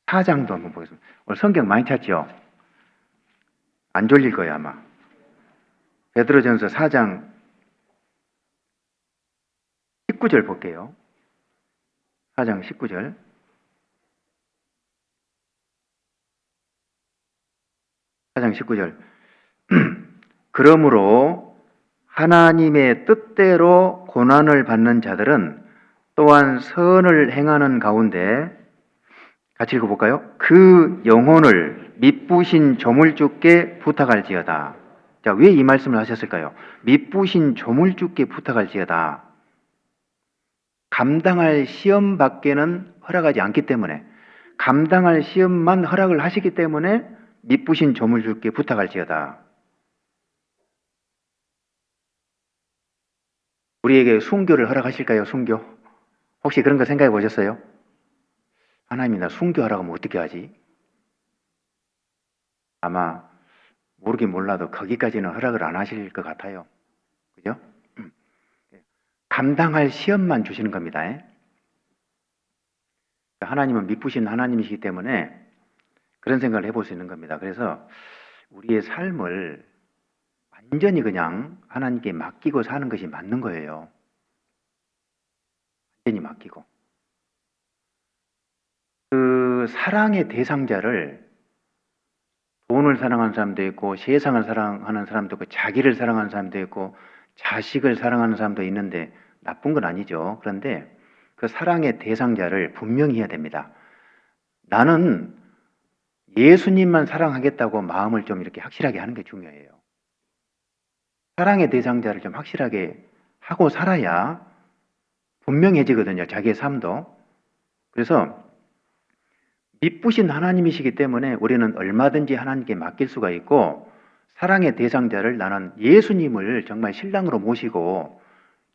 4장도 한번 보겠습니다. 오늘 성경 많이 찾죠? 안 졸릴 거예요 아마. 베드로전서 4장 19절 볼게요. 4장 19절. 그러므로 하나님의 뜻대로 고난을 받는 자들은 또한 선을 행하는 가운데 같이 읽어볼까요? 그 영혼을 미쁘신 조물주께 부탁할지어다. 자, 왜 이 말씀을 하셨을까요? 미쁘신 조물주께 부탁할지어다. 감당할 시험 밖에는 허락하지 않기 때문에, 감당할 시험만 허락을 하시기 때문에 미쁘신 조물주께 부탁할지어다. 우리에게 순교를 허락하실까요? 순교? 혹시 그런 거 생각해 보셨어요? 하나님이 나 순교하라고 하면 어떻게 하지? 아마 모르긴 몰라도 거기까지는 허락을 안 하실 것 같아요. 그죠? 감당할 시험만 주시는 겁니다. 하나님은 미쁘신 하나님이시기 때문에 그런 생각을 해볼 수 있는 겁니다. 그래서 우리의 삶을 완전히 그냥 하나님께 맡기고 사는 것이 맞는 거예요. 완전히 맡기고. 그 사랑의 대상자를 돈을 사랑하는 사람도 있고 세상을 사랑하는 사람도 있고 자기를 사랑하는 사람도 있고 자식을 사랑하는 사람도 있는데 나쁜 건 아니죠. 그런데 그 사랑의 대상자를 분명히 해야 됩니다. 나는 예수님만 사랑하겠다고 마음을 좀 이렇게 확실하게 하는 게 중요해요. 사랑의 대상자를 좀 확실하게 하고 살아야 분명해지거든요. 자기의 삶도. 그래서 미쁘신 하나님이시기 때문에 우리는 얼마든지 하나님께 맡길 수가 있고 사랑의 대상자를 나는 예수님을 정말 신랑으로 모시고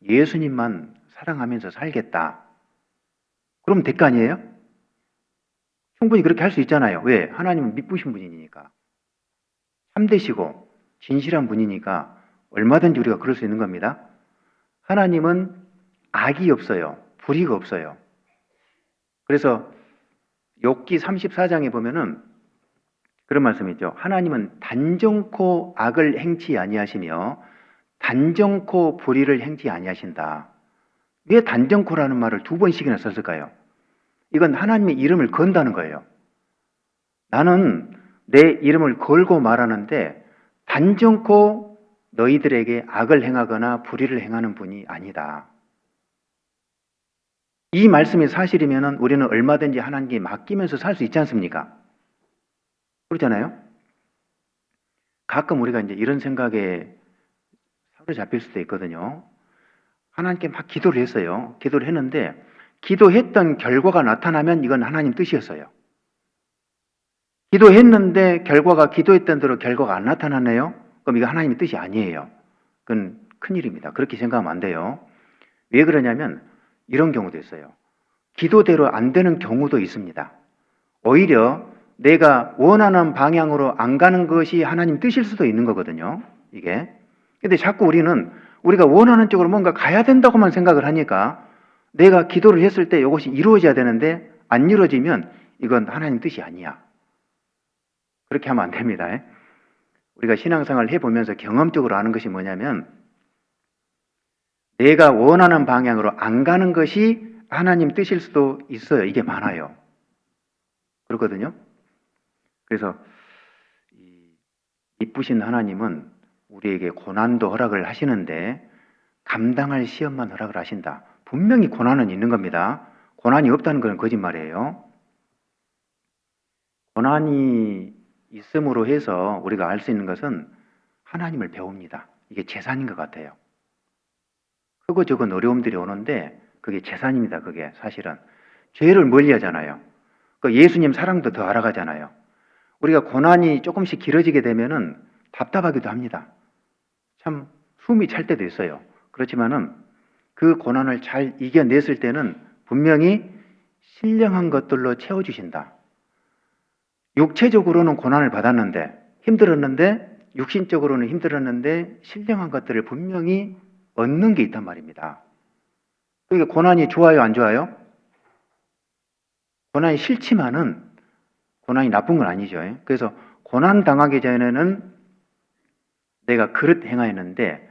예수님만 사랑하면서 살겠다. 그러면 될 거 아니에요? 충분히 그렇게 할 수 있잖아요. 왜? 하나님은 미쁘신 분이니까. 참되시고 진실한 분이니까 얼마든지 우리가 그럴 수 있는 겁니다. 하나님은 악이 없어요. 불의가 없어요. 그래서 욥기 34장에 보면은 그런 말씀이 있죠. 하나님은 단정코 악을 행치 아니하시며 단정코 불의를 행치 아니하신다. 왜 단정코라는 말을 2번씩이나 썼을까요? 이건 하나님의 이름을 건다는 거예요. 나는 내 이름을 걸고 말하는데 단정코 너희들에게 악을 행하거나 불의를 행하는 분이 아니다. 이 말씀이 사실이면 우리는 얼마든지 하나님께 맡기면서 살 수 있지 않습니까? 그렇잖아요? 가끔 우리가 이제 이런 생각에 사로잡힐 수도 있거든요. 하나님께 막 기도를 했어요. 기도를 했는데 기도했던 결과가 나타나면 이건 하나님 뜻이었어요. 기도했는데 결과가 기도했던 대로 결과가 안 나타나네요? 그럼 이거 하나님의 뜻이 아니에요. 그건 큰일입니다. 그렇게 생각하면 안 돼요. 왜 그러냐면 이런 경우도 있어요. 기도대로 안 되는 경우도 있습니다. 오히려 내가 원하는 방향으로 안 가는 것이 하나님 뜻일 수도 있는 거거든요. 이게. 근데 자꾸 우리가 원하는 쪽으로 뭔가 가야 된다고만 생각을 하니까 내가 기도를 했을 때 이것이 이루어져야 되는데 안 이루어지면 이건 하나님 뜻이 아니야. 그렇게 하면 안 됩니다. 우리가 신앙생활을 해보면서 경험적으로 아는 것이 뭐냐면 내가 원하는 방향으로 안 가는 것이 하나님 뜻일 수도 있어요. 이게 많아요. 그렇거든요. 그래서 이쁘신 하나님은 우리에게 고난도 허락을 하시는데 감당할 시험만 허락을 하신다. 분명히 고난은 있는 겁니다. 고난이 없다는 건 거짓말이에요. 고난이 있음으로 해서 우리가 알 수 있는 것은 하나님을 배웁니다. 이게 재산인 것 같아요. 크고 적은 어려움들이 오는데 그게 재산입니다. 그게 사실은. 죄를 멀리 하잖아요. 그 예수님 사랑도 더 알아가잖아요. 우리가 고난이 조금씩 길어지게 되면은 답답하기도 합니다. 참 숨이 찰 때도 있어요. 그렇지만은 그 고난을 잘 이겨냈을 때는 분명히 신령한 것들로 채워주신다. 육체적으로는 고난을 받았는데 힘들었는데 육신적으로는 힘들었는데 신령한 것들을 분명히 얻는 게 있단 말입니다. 그러니까 고난이 좋아요, 안 좋아요? 고난이 싫지만은 고난이 나쁜 건 아니죠. 그래서 고난 당하기 전에는 내가 그릇 행하였는데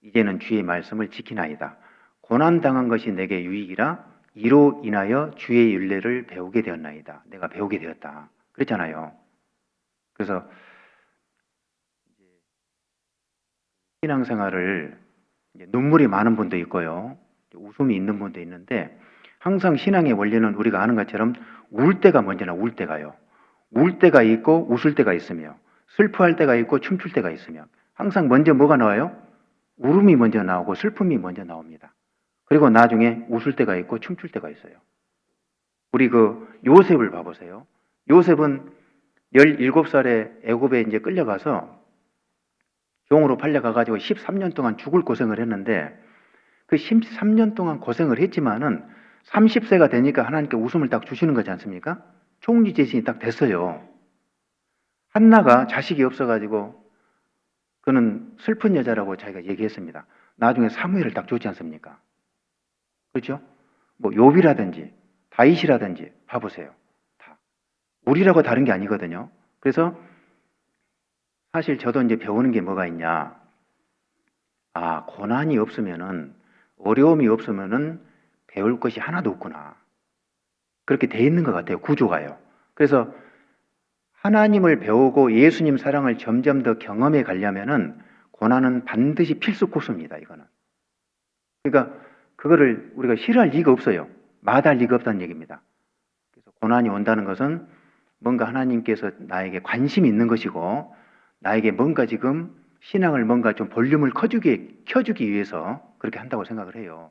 이제는 주의 말씀을 지키나이다. 고난 당한 것이 내게 유익이라 이로 인하여 주의 율례를 배우게 되었나이다. 내가 배우게 되었다. 그랬잖아요. 그래서 신앙생활을 눈물이 많은 분도 있고요. 웃음이 있는 분도 있는데 항상 신앙의 원리는 우리가 아는 것처럼 울 때가 먼저나 울 때가요. 울 때가 있고 웃을 때가 있으며 슬퍼할 때가 있고 춤출 때가 있으며 항상 먼저 뭐가 나와요? 울음이 먼저 나오고 슬픔이 먼저 나옵니다. 그리고 나중에 웃을 때가 있고 춤출 때가 있어요. 우리 그 요셉을 봐보세요. 요셉은 17살에 애굽에 이제 끌려가서 종으로 팔려가가지고 13년 동안 죽을 고생을 했는데 그 13년 동안 고생을 했지만은 30세가 되니까 하나님께 웃음을 딱 주시는 거지 않습니까? 총리재신이 딱 됐어요. 한나가 자식이 없어가지고 그는 슬픈 여자라고 자기가 얘기했습니다. 나중에 사무엘을 딱 줬지 않습니까? 그렇죠? 뭐 욥이라든지 다윗이라든지 봐보세요. 다 우리라고 다른 게 아니거든요. 그래서 사실 저도 이제 배우는 게 뭐가 있냐? 아, 고난이 없으면은 어려움이 없으면은 배울 것이 하나도 없구나. 그렇게 돼 있는 것 같아요. 구조가요. 그래서 하나님을 배우고 예수님 사랑을 점점 더 경험해 가려면은 고난은 반드시 필수 코스입니다. 이거는. 그러니까 그거를 우리가 싫어할 리가 없어요. 마다할 리가 없다는 얘기입니다. 그래서 고난이 온다는 것은 뭔가 하나님께서 나에게 관심이 있는 것이고 나에게 뭔가 지금 신앙을 뭔가 좀 볼륨을 켜주기 위해서 그렇게 한다고 생각을 해요.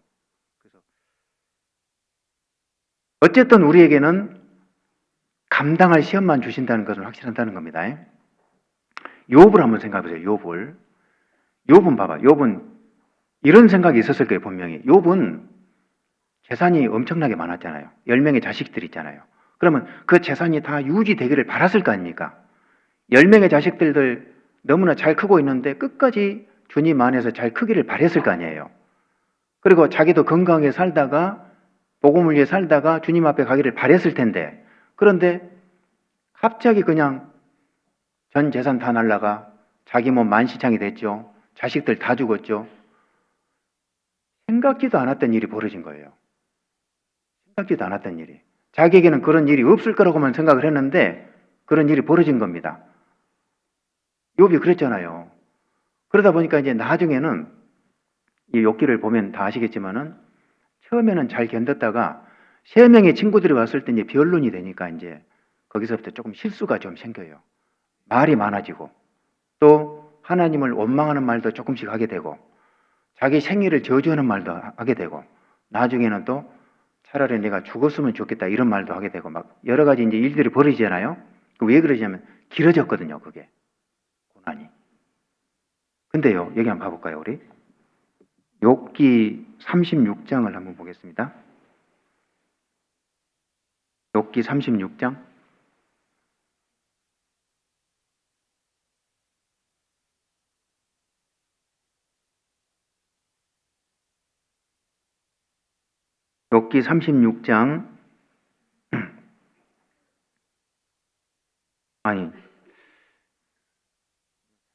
그래서 어쨌든 우리에게는 감당할 시험만 주신다는 것은 확실하다는 겁니다. 욥을 한번 생각해 보세요. 욥은 봐봐. 욥은 이런 생각이 있었을 거예요. 분명히. 욥은 재산이 엄청나게 많았잖아요. 10명의 자식들이 있잖아요. 그러면 그 재산이 다 유지되기를 바랐을 거 아닙니까? 10명의 자식들들 너무나 잘 크고 있는데 끝까지 주님 안에서 잘 크기를 바랬을 거 아니에요. 그리고 자기도 건강하게 살다가 복음을 위해 살다가 주님 앞에 가기를 바랬을 텐데 그런데 갑자기 그냥 전 재산 다 날라가 자기 몸 만시창이 됐죠. 자식들 다 죽었죠. 생각지도 않았던 일이 벌어진 거예요. 생각지도 않았던 일이. 자기에게는 그런 일이 없을 거라고만 생각을 했는데 그런 일이 벌어진 겁니다. 욥이 그랬잖아요. 그러다 보니까 이제 나중에는 이 욥기를 보면 다 아시겠지만은 처음에는 잘 견뎠다가 세 명의 친구들이 왔을 때 이제 변론이 되니까 이제 거기서부터 조금 실수가 좀 생겨요. 말이 많아지고 또 하나님을 원망하는 말도 조금씩 하게 되고 자기 생일을 저주하는 말도 하게 되고 나중에는 또 차라리 내가 죽었으면 좋겠다 이런 말도 하게 되고 막 여러 가지 이제 일들이 벌어지잖아요. 왜 그러냐면 길어졌거든요. 그게 고난이. 근데요 여기 한번 봐볼까요 우리? 욥기 36장을 한번 보겠습니다. 욥기 36장 욥기 36장 아니,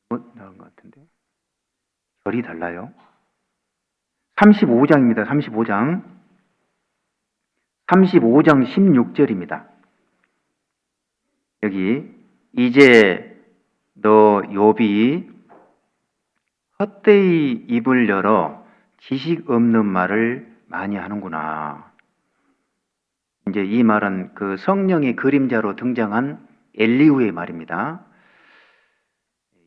뭐 나온 것 같은데. 절이 달라요. 35장입니다. 35장. 35장 16절입니다. 여기 이제 너 욥이 헛되이 입을 열어 지식 없는 말을 많이 하는구나. 이제 이 말은 그 성령의 그림자로 등장한 엘리후의 말입니다.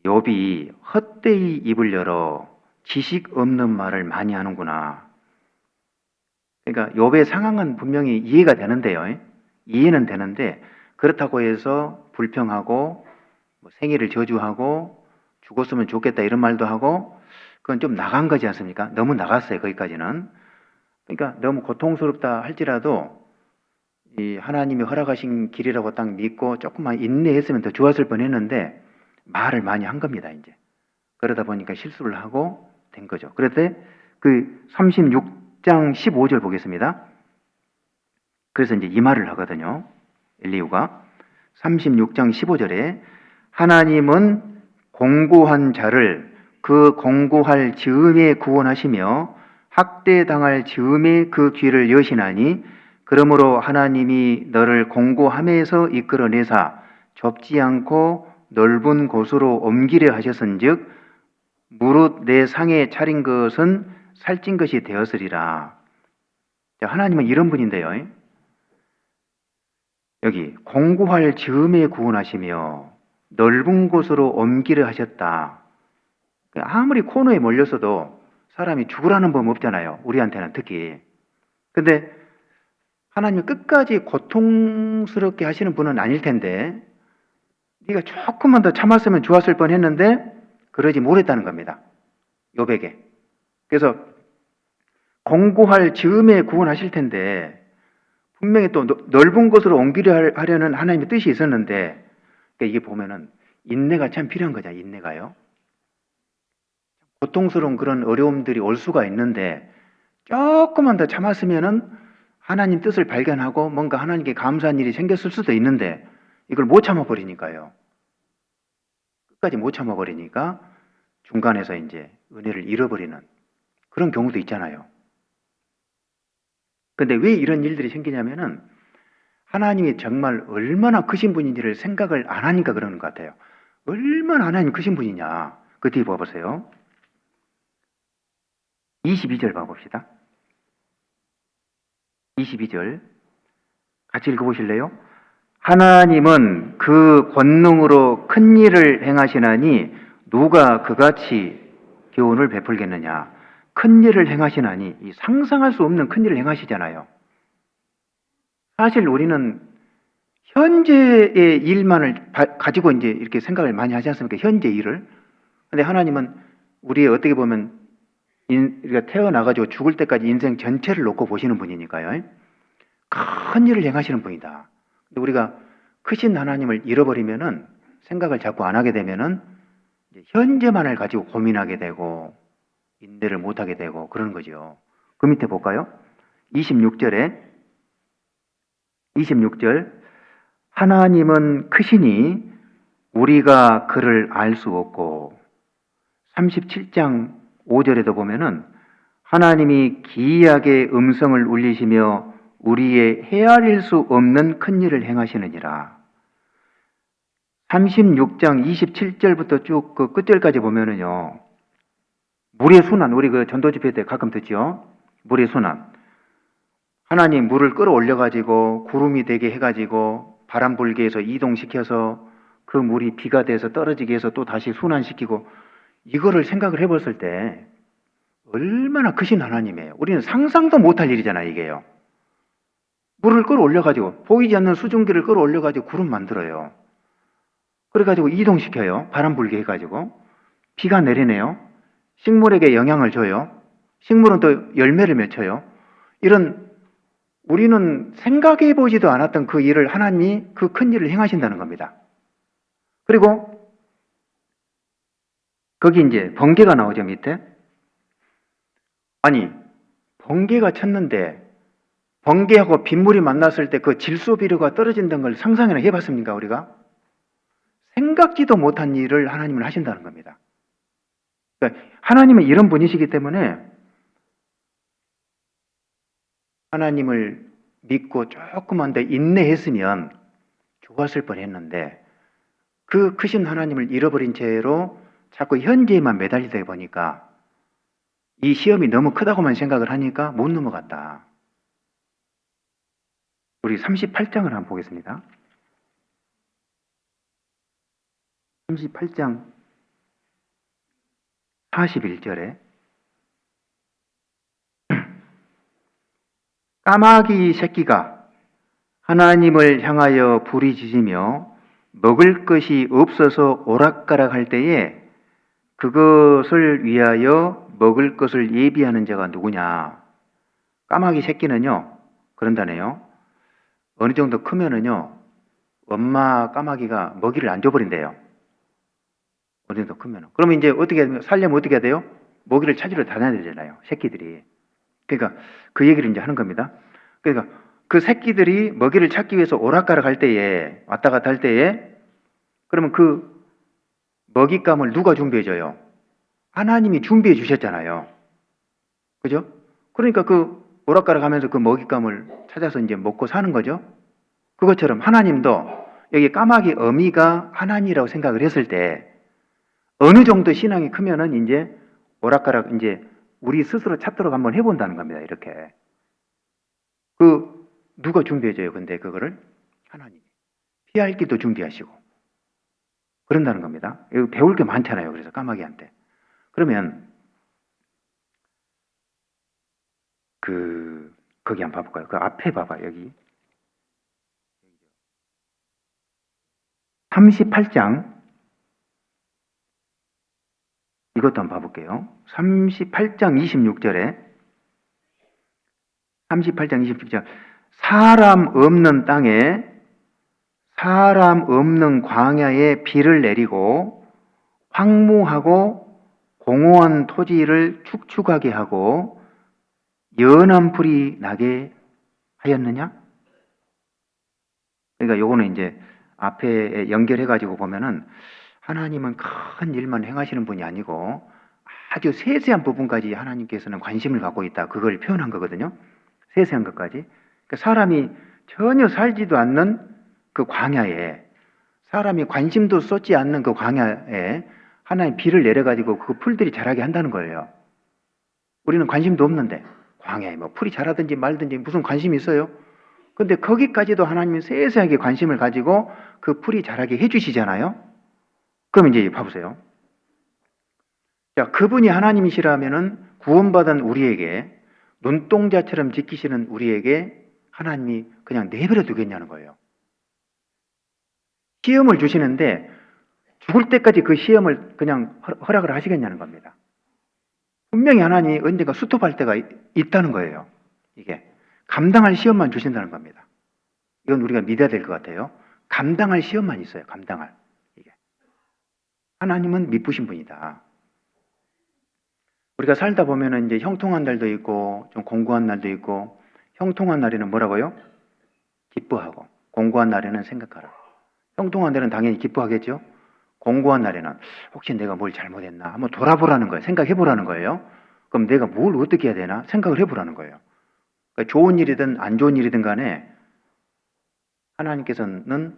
욥이 헛되이 입을 열어 지식 없는 말을 많이 하는구나. 그러니까 욥의 상황은 분명히 이해가 되는데요. 이해는 되는데 그렇다고 해서 불평하고 뭐 생애를 저주하고 죽었으면 좋겠다 이런 말도 하고 그건 좀 나간 거지 않습니까? 너무 나갔어요. 거기까지는. 그러니까 너무 고통스럽다 할지라도 이 하나님이 허락하신 길이라고 딱 믿고 조금만 인내했으면 더 좋았을 뻔했는데 말을 많이 한 겁니다. 이제 그러다 보니까 실수를 하고 된 거죠. 그런데 그 36장 15절 보겠습니다. 그래서 이제 이 말을 하거든요. 엘리후가 36장 15절에 하나님은 공고한 자를 그 공고할 즈음에 구원하시며 학대당할 즈음에 그 귀를 여시나니 그러므로 하나님이 너를 공고함에서 이끌어내사 좁지 않고 넓은 곳으로 옮기려 하셨은즉 무릇 내 상에 차린 것은 살찐 것이 되었으리라. 하나님은 이런 분인데요. 여기 공고할 즈음에 구원하시며 넓은 곳으로 옮기려 하셨다. 아무리 코너에 몰렸어도 사람이 죽으라는 법 없잖아요. 우리한테는 특히. 근데 하나님은 끝까지 고통스럽게 하시는 분은 아닐 텐데 네가 조금만 더 참았으면 좋았을 뻔했는데 그러지 못했다는 겁니다. 욥에게. 그래서 공고할 즈음에 구원하실 텐데 분명히 또 넓은 곳으로 옮기려 하려는 하나님의 뜻이 있었는데 그러니까 이게 보면은 인내가 참 필요한 거죠. 인내가요. 고통스러운 그런 어려움들이 올 수가 있는데 조금만 더 참았으면은 하나님 뜻을 발견하고 뭔가 하나님께 감사한 일이 생겼을 수도 있는데 이걸 못 참아버리니까요. 끝까지 못 참아버리니까 중간에서 이제 은혜를 잃어버리는 그런 경우도 있잖아요. 근데 왜 이런 일들이 생기냐면은 하나님이 정말 얼마나 크신 분인지를 생각을 안 하니까 그러는 것 같아요. 얼마나 하나님 크신 분이냐. 그 뒤에 봐보세요. 22절 봐봅시다. 22절 같이 읽어보실래요? 하나님은 그 권능으로 큰 일을 행하시나니 누가 그같이 교훈을 베풀겠느냐. 큰 일을 행하시나니 상상할 수 없는 큰 일을 행하시잖아요. 사실 우리는 현재의 일만을 가지고 이제 이렇게 생각을 많이 하지 않습니까? 현재 일을. 근데 하나님은 우리의 어떻게 보면 우리가 태어나가지고 죽을 때까지 인생 전체를 놓고 보시는 분이니까요. 큰 일을 행하시는 분이다. 근데 우리가 크신 하나님을 잃어버리면은 생각을 자꾸 안 하게 되면은 현재만을 가지고 고민하게 되고 인내를 못하게 되고 그러는 거죠. 그 밑에 볼까요? 26절 하나님은 크시니 우리가 그를 알 수 없고 37장 5절에도 보면은 하나님이 기이하게 음성을 울리시며 우리의 헤아릴 수 없는 큰 일을 행하시느니라. 36장 27절부터 쭉 그 끝절까지 보면은요. 물의 순환, 우리 그 전도 집회 때 가끔 듣죠. 물의 순환. 하나님 물을 끌어올려 가지고 구름이 되게 해 가지고 바람 불게 해서 이동시켜서 그 물이 비가 돼서 떨어지게 해서 또 다시 순환시키고 이거를 생각을 해봤을 때 얼마나 크신 하나님이에요. 우리는 상상도 못할 일이잖아요, 이게요. 물을 끌어올려가지고, 보이지 않는 수증기를 끌어올려가지고 구름 만들어요. 그래가지고 이동시켜요. 바람 불게 해가지고. 비가 내리네요. 식물에게 영향을 줘요. 식물은 또 열매를 맺혀요. 이런, 우리는 생각해보지도 않았던 그 일을 하나님이 그 큰 일을 행하신다는 겁니다. 그리고, 거기 이제 번개가 나오죠, 밑에. 아니, 번개가 쳤는데 번개하고 빗물이 만났을 때 그 질소비료가 떨어진다는 걸 상상이나 해봤습니까, 우리가? 생각지도 못한 일을 하나님은 하신다는 겁니다. 그러니까 하나님은 이런 분이시기 때문에 하나님을 믿고 조금만 더 인내했으면 좋았을 뻔했는데 그 크신 하나님을 잃어버린 채로 자꾸 현재에만 매달리다 보니까 이 시험이 너무 크다고만 생각을 하니까 못 넘어갔다. 우리 38장을 한번 보겠습니다. 38장 41절에 까마귀 새끼가 하나님을 향하여 부리짖으며 먹을 것이 없어서 오락가락할 때에 그것을 위하여 먹을 것을 예비하는 자가 누구냐? 까마귀 새끼는요, 그런다네요. 어느 정도 크면은요, 엄마 까마귀가 먹이를 안 줘버린대요. 어느 정도 크면은. 그러면 이제 살려면 어떻게 해야 돼요? 먹이를 찾으러 다녀야 되잖아요, 새끼들이. 그러니까 그 얘기를 이제 하는 겁니다. 그러니까 그 새끼들이 먹이를 찾기 위해서 오락가락 할 때에, 왔다 갔다 할 때에, 그러면 그 먹잇감을 누가 준비해줘요? 하나님이 준비해 주셨잖아요. 그죠? 그러니까 그 오락가락 하면서 그 먹잇감을 찾아서 이제 먹고 사는 거죠. 그것처럼 하나님도 여기 까마귀 어미가 하나님이라고 생각을 했을 때 어느 정도 신앙이 크면은 이제 오락가락 이제 우리 스스로 찾도록 한번 해본다는 겁니다. 이렇게. 누가 준비해줘요? 근데 그거를 하나님이. 피할 길도 준비하시고 그런다는 겁니다. 이거 배울 게 많잖아요. 그래서 까마귀한테. 그러면 거기 한번 봐볼까요? 그 앞에 봐봐. 여기 38장 이것도 한번 봐볼게요. 38장 26절에 38장 26절 사람 없는 땅에 사람 없는 광야에 비를 내리고 황무하고 공허한 토지를 축축하게 하고 연한 풀이 나게 하였느냐? 그러니까 요거는 이제 앞에 연결해가지고 보면은 하나님은 큰 일만 행하시는 분이 아니고 아주 세세한 부분까지 하나님께서는 관심을 갖고 있다. 그걸 표현한 거거든요. 세세한 것까지. 그러니까 사람이 전혀 살지도 않는 그 광야에 사람이 관심도 쏟지 않는 그 광야에 하나님 비를 내려가지고 그 풀들이 자라게 한다는 거예요. 우리는 관심도 없는데 광야에 뭐 풀이 자라든지 말든지 무슨 관심이 있어요? 근데 거기까지도 하나님이 세세하게 관심을 가지고 그 풀이 자라게 해주시잖아요. 그럼 이제 봐보세요. 자, 그분이 하나님이시라면은 구원받은 우리에게 눈동자처럼 지키시는 우리에게 하나님이 그냥 내버려 두겠냐는 거예요. 시험을 주시는데 죽을 때까지 그 시험을 그냥 허락을 하시겠냐는 겁니다. 분명히 하나님이 언젠가 스톱할 때가 있다는 거예요. 이게 감당할 시험만 주신다는 겁니다. 이건 우리가 믿어야 될 것 같아요. 감당할 시험만 있어요. 감당할. 이게 하나님은 미쁘신 분이다. 우리가 살다 보면은 이제 형통한 날도 있고 좀 공고한 날도 있고 형통한 날에는 뭐라고요? 기뻐하고 공고한 날에는 생각하라. 형통한 날에는 당연히 기뻐하겠죠. 공고한 날에는 혹시 내가 뭘 잘못했나 한번 돌아보라는 거예요. 생각해보라는 거예요. 그럼 내가 뭘 어떻게 해야 되나 생각을 해보라는 거예요. 그러니까 좋은 일이든 안 좋은 일이든 간에 하나님께서는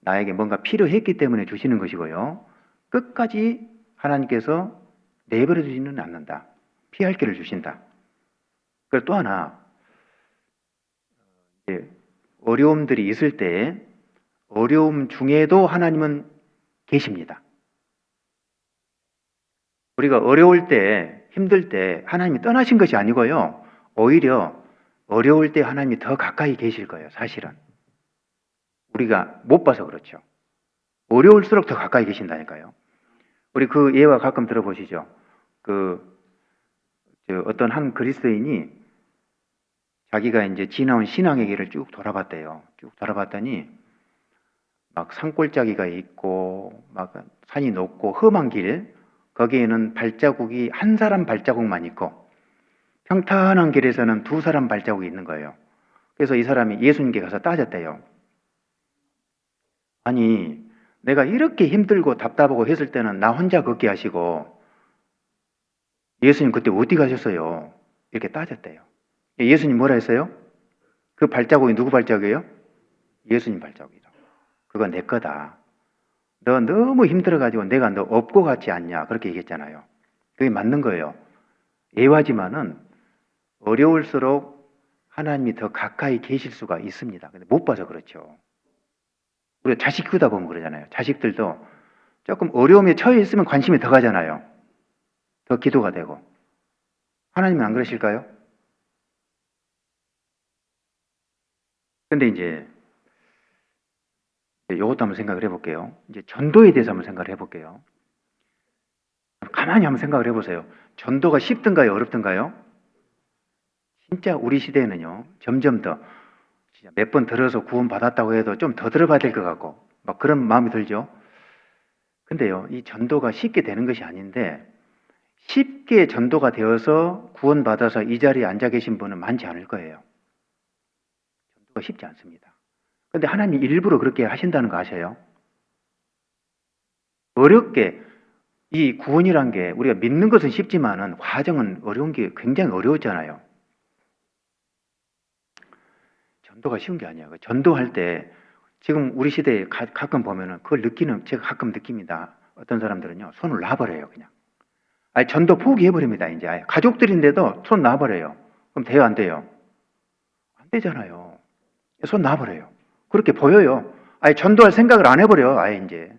나에게 뭔가 필요했기 때문에 주시는 것이고요. 끝까지 하나님께서 내버려 두지는 않는다. 피할 길을 주신다. 그리고 또 하나 어려움들이 있을 때 어려움 중에도 하나님은 계십니다. 우리가 어려울 때 힘들 때 하나님이 떠나신 것이 아니고요. 오히려 어려울 때 하나님이 더 가까이 계실 거예요. 사실은. 우리가 못 봐서 그렇죠. 어려울수록 더 가까이 계신다니까요. 우리 그 예화 가끔 들어보시죠. 어떤 한 그리스도인이 자기가 이제 지나온 신앙의 길을 쭉 돌아봤대요. 쭉 돌아봤더니 막 산골짜기가 있고 막 산이 높고 험한 길, 거기에는 발자국이 한 사람 발자국만 있고 평탄한 길에서는 두 사람 발자국이 있는 거예요. 그래서 이 사람이 예수님께 가서 따졌대요. 아니 내가 이렇게 힘들고 답답하고 했을 때는 나 혼자 걷게 하시고 예수님 그때 어디 가셨어요? 이렇게 따졌대요. 예수님 뭐라 했어요? 그 발자국이 누구 발자국이에요? 예수님 발자국이라고. 그건 내 거다. 너 너무 힘들어가지고 내가 너 업고 같지 않냐 그렇게 얘기했잖아요. 그게 맞는 거예요. 애와지만은 어려울수록 하나님이 더 가까이 계실 수가 있습니다. 근데 못 봐서 그렇죠. 우리가 자식 키우다 보면 그러잖아요. 자식들도 조금 어려움에 처해 있으면 관심이 더 가잖아요. 더 기도가 되고. 하나님은 안 그러실까요? 근데 이제 이것도 한번 생각을 해볼게요. 이제 전도에 대해서 한번 생각을 해볼게요. 가만히 한번 생각을 해보세요. 전도가 쉽든가요, 어렵든가요? 진짜 우리 시대에는요, 점점 더 몇 번 들어서 구원 받았다고 해도 좀 더 들어봐야 될 것 같고, 막 그런 마음이 들죠. 근데요, 이 전도가 쉽게 되는 것이 아닌데, 쉽게 전도가 되어서 구원받아서 이 자리에 앉아 계신 분은 많지 않을 거예요. 전도가 쉽지 않습니다. 근데 하나님이 일부러 그렇게 하신다는 거 아세요? 어렵게, 이 구원이란 게 우리가 믿는 것은 쉽지만은 과정은 어려운 게 굉장히 어려웠잖아요. 전도가 쉬운 게 아니야. 전도할 때 지금 우리 시대에 가끔 보면은 그걸 제가 가끔 느낍니다. 어떤 사람들은요, 손을 놔버려요, 그냥. 아니, 전도 포기해버립니다, 이제. 아예. 가족들인데도 손 놔버려요. 그럼 돼요, 안 돼요? 안 되잖아요. 손 놔버려요. 그렇게 보여요. 아예 전도할 생각을 안 해버려, 아예 이제.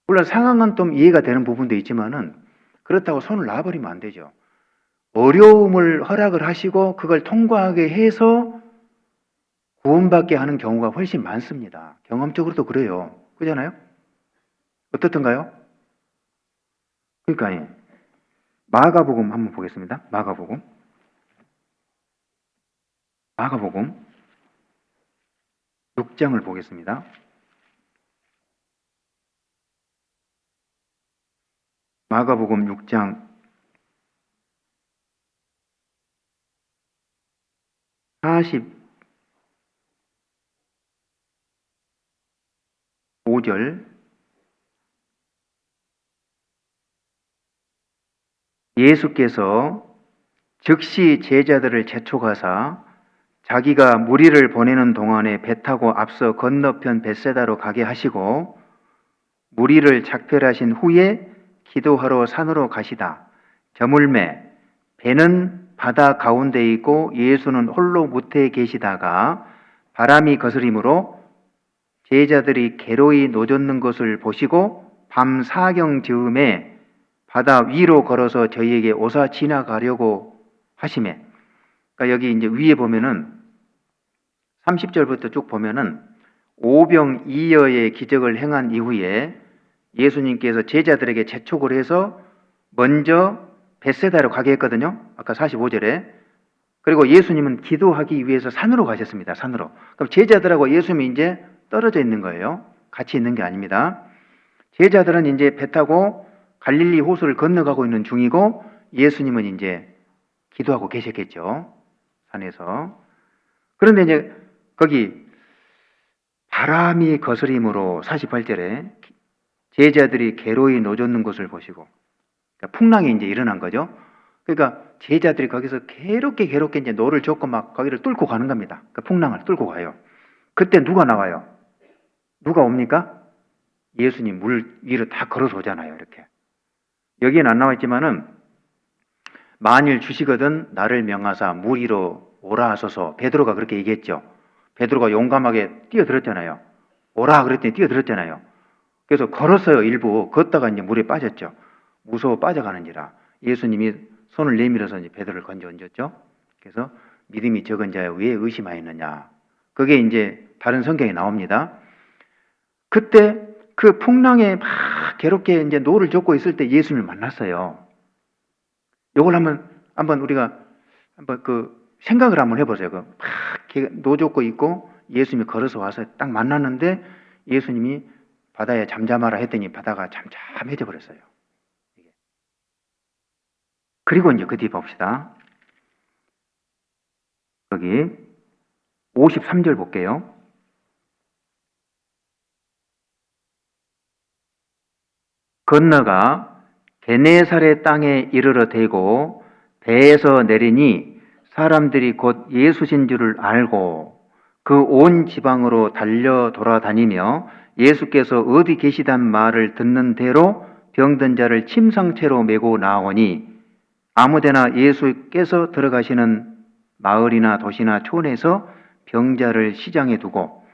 물론 상황은 좀 이해가 되는 부분도 있지만은 그렇다고 손을 놔버리면 안 되죠. 어려움을 허락을 하시고 그걸 통과하게 해서 구원받게 하는 경우가 훨씬 많습니다. 경험적으로도 그래요. 그렇잖아요? 어떻던가요? 그러니까 마가복음 한번 보겠습니다. 마가복음 6장을 보겠습니다. 마가복음 6장 45절. 예수께서 즉시 제자들을 재촉하사 자기가 무리를 보내는 동안에 배 타고 앞서 건너편 벳세다로 가게 하시고 무리를 작별하신 후에 기도하러 산으로 가시다. 저물매 배는 바다 가운데 있고 예수는 홀로 무태에 계시다가 바람이 거스림으로 제자들이 괴로이 노젓는 것을 보시고 밤 사경 즈음에 바다 위로 걸어서 저희에게 오사 지나가려고 하시매. 그러니까 여기 이제 위에 보면은 30절부터 쭉 보면은 오병이어의 기적을 행한 이후에 예수님께서 제자들에게 재촉을 해서 먼저 벳세다로 가게 했거든요. 아까 45절에. 그리고 예수님은 기도하기 위해서 산으로 가셨습니다. 산으로. 그럼 제자들하고 예수님이 이제 떨어져 있는 거예요. 같이 있는 게 아닙니다. 제자들은 이제 배 타고 갈릴리 호수를 건너가고 있는 중이고 예수님은 이제 기도하고 계셨겠죠. 산에서. 그런데 이제 거기 바람이 거스림으로 48절에 제자들이 괴로이 노젓는 것을 보시고, 그러니까 풍랑이 이제 일어난 거죠. 그러니까 제자들이 거기서 괴롭게 이제 노를 젓고 막 거기를 뚫고 가는 겁니다. 그 풍랑을 뚫고 가요. 그때 누가 나와요? 누가 옵니까? 예수님 물 위로 다 걸어서 오잖아요. 이렇게. 여기엔 안 나와 있지만은 만일 주시거든 나를 명하사 물 위로 오라 하소서. 베드로가 그렇게 얘기했죠. 베드로가 용감하게 뛰어들었잖아요. 오라 그랬더니 뛰어들었잖아요. 그래서 걸었어요. 일부 걷다가 이제 물에 빠졌죠. 무서워 빠져가는지라 예수님이 손을 내밀어서 이제 베드로를 건져 얹었죠. 그래서 믿음이 적은 자여 왜 의심하였느냐. 그게 이제 다른 성경에 나옵니다. 그때 그 풍랑에 막 괴롭게 이제 노를 젓고 있을 때 예수님을 만났어요. 요걸 한번 우리가 한번 그 생각을 한번 해보세요. 막 노 젓고 있고 예수님이 걸어서 와서 딱 만났는데 예수님이 바다에 잠잠하라 했더니 바다가 잠잠해져 버렸어요. 그리고 이제 그 뒤에 봅시다. 여기 53절 볼게요. 건너가 게네사렛 땅에 이르러 대고 배에서 내리니 사람들이 곧 예수신 줄을 알고 그 온 지방으로 달려 돌아다니며 예수께서 어디 계시단 말을 듣는 대로 병든 자를 침상채로 메고 나오니 아무데나 예수께서 들어가시는 마을이나 도시나 촌에서 병자를 시장에 두고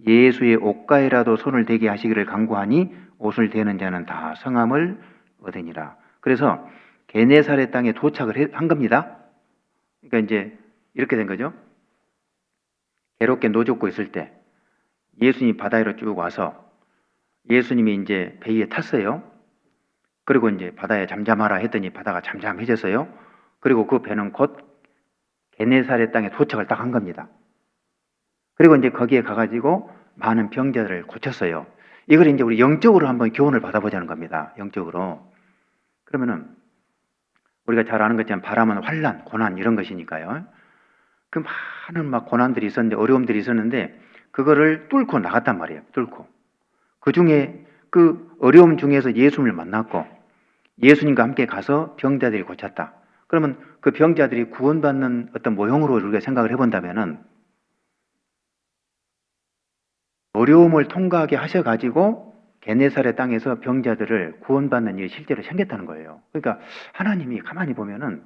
예수의 옷가에라도 손을 대게 하시기를 간구하니 옷을 대는 자는 다 성함을 얻으니라. 그래서 게네사렛 땅에 도착을 한 겁니다. 그러니까 이제 이렇게 된 거죠. 괴롭게 노젓고 있을 때 예수님이 바다 위로 쭉 와서 예수님이 이제 배에 탔어요. 그리고 이제 바다에 잠잠하라 했더니 바다가 잠잠해졌어요. 그리고 그 배는 곧 게네사렛 땅에 도착을 딱 한 겁니다. 그리고 이제 거기에 가가지고 많은 병자들을 고쳤어요. 이걸 이제 우리 영적으로 한번 교훈을 받아보자는 겁니다. 영적으로. 그러면은 우리가 잘 아는 것처럼 바람은 환난, 고난 이런 것이니까요. 그 많은 막 고난들이 있었는데 어려움들이 있었는데 그거를 뚫고 나갔단 말이에요. 뚫고. 그 중에 그 어려움 중에서 예수님을 만났고 예수님과 함께 가서 병자들이 고쳤다. 그러면 그 병자들이 구원받는 어떤 모형으로 우리가 생각을 해본다면은 어려움을 통과하게 하셔가지고 게네사렛 땅에서 병자들을 구원받는 일이 실제로 생겼다는 거예요. 그러니까 하나님이 가만히 보면은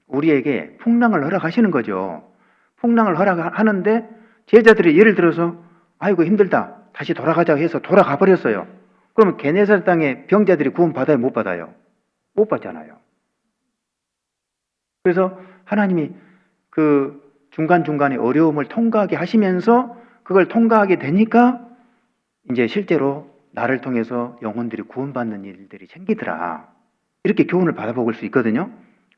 우리에게 풍랑을 허락하시는 거죠. 풍랑을 허락하는데 제자들이 예를 들어서 아이고 힘들다 다시 돌아가자고 해서 돌아가 버렸어요. 그러면 게네사렛 땅에 병자들이 구원받아요 못 받아요? 못 받잖아요. 그래서 하나님이 그 중간중간에 어려움을 통과하게 하시면서 그걸 통과하게 되니까 이제 실제로 나를 통해서 영혼들이 구원받는 일들이 생기더라. 이렇게 교훈을 받아볼 수 있거든요.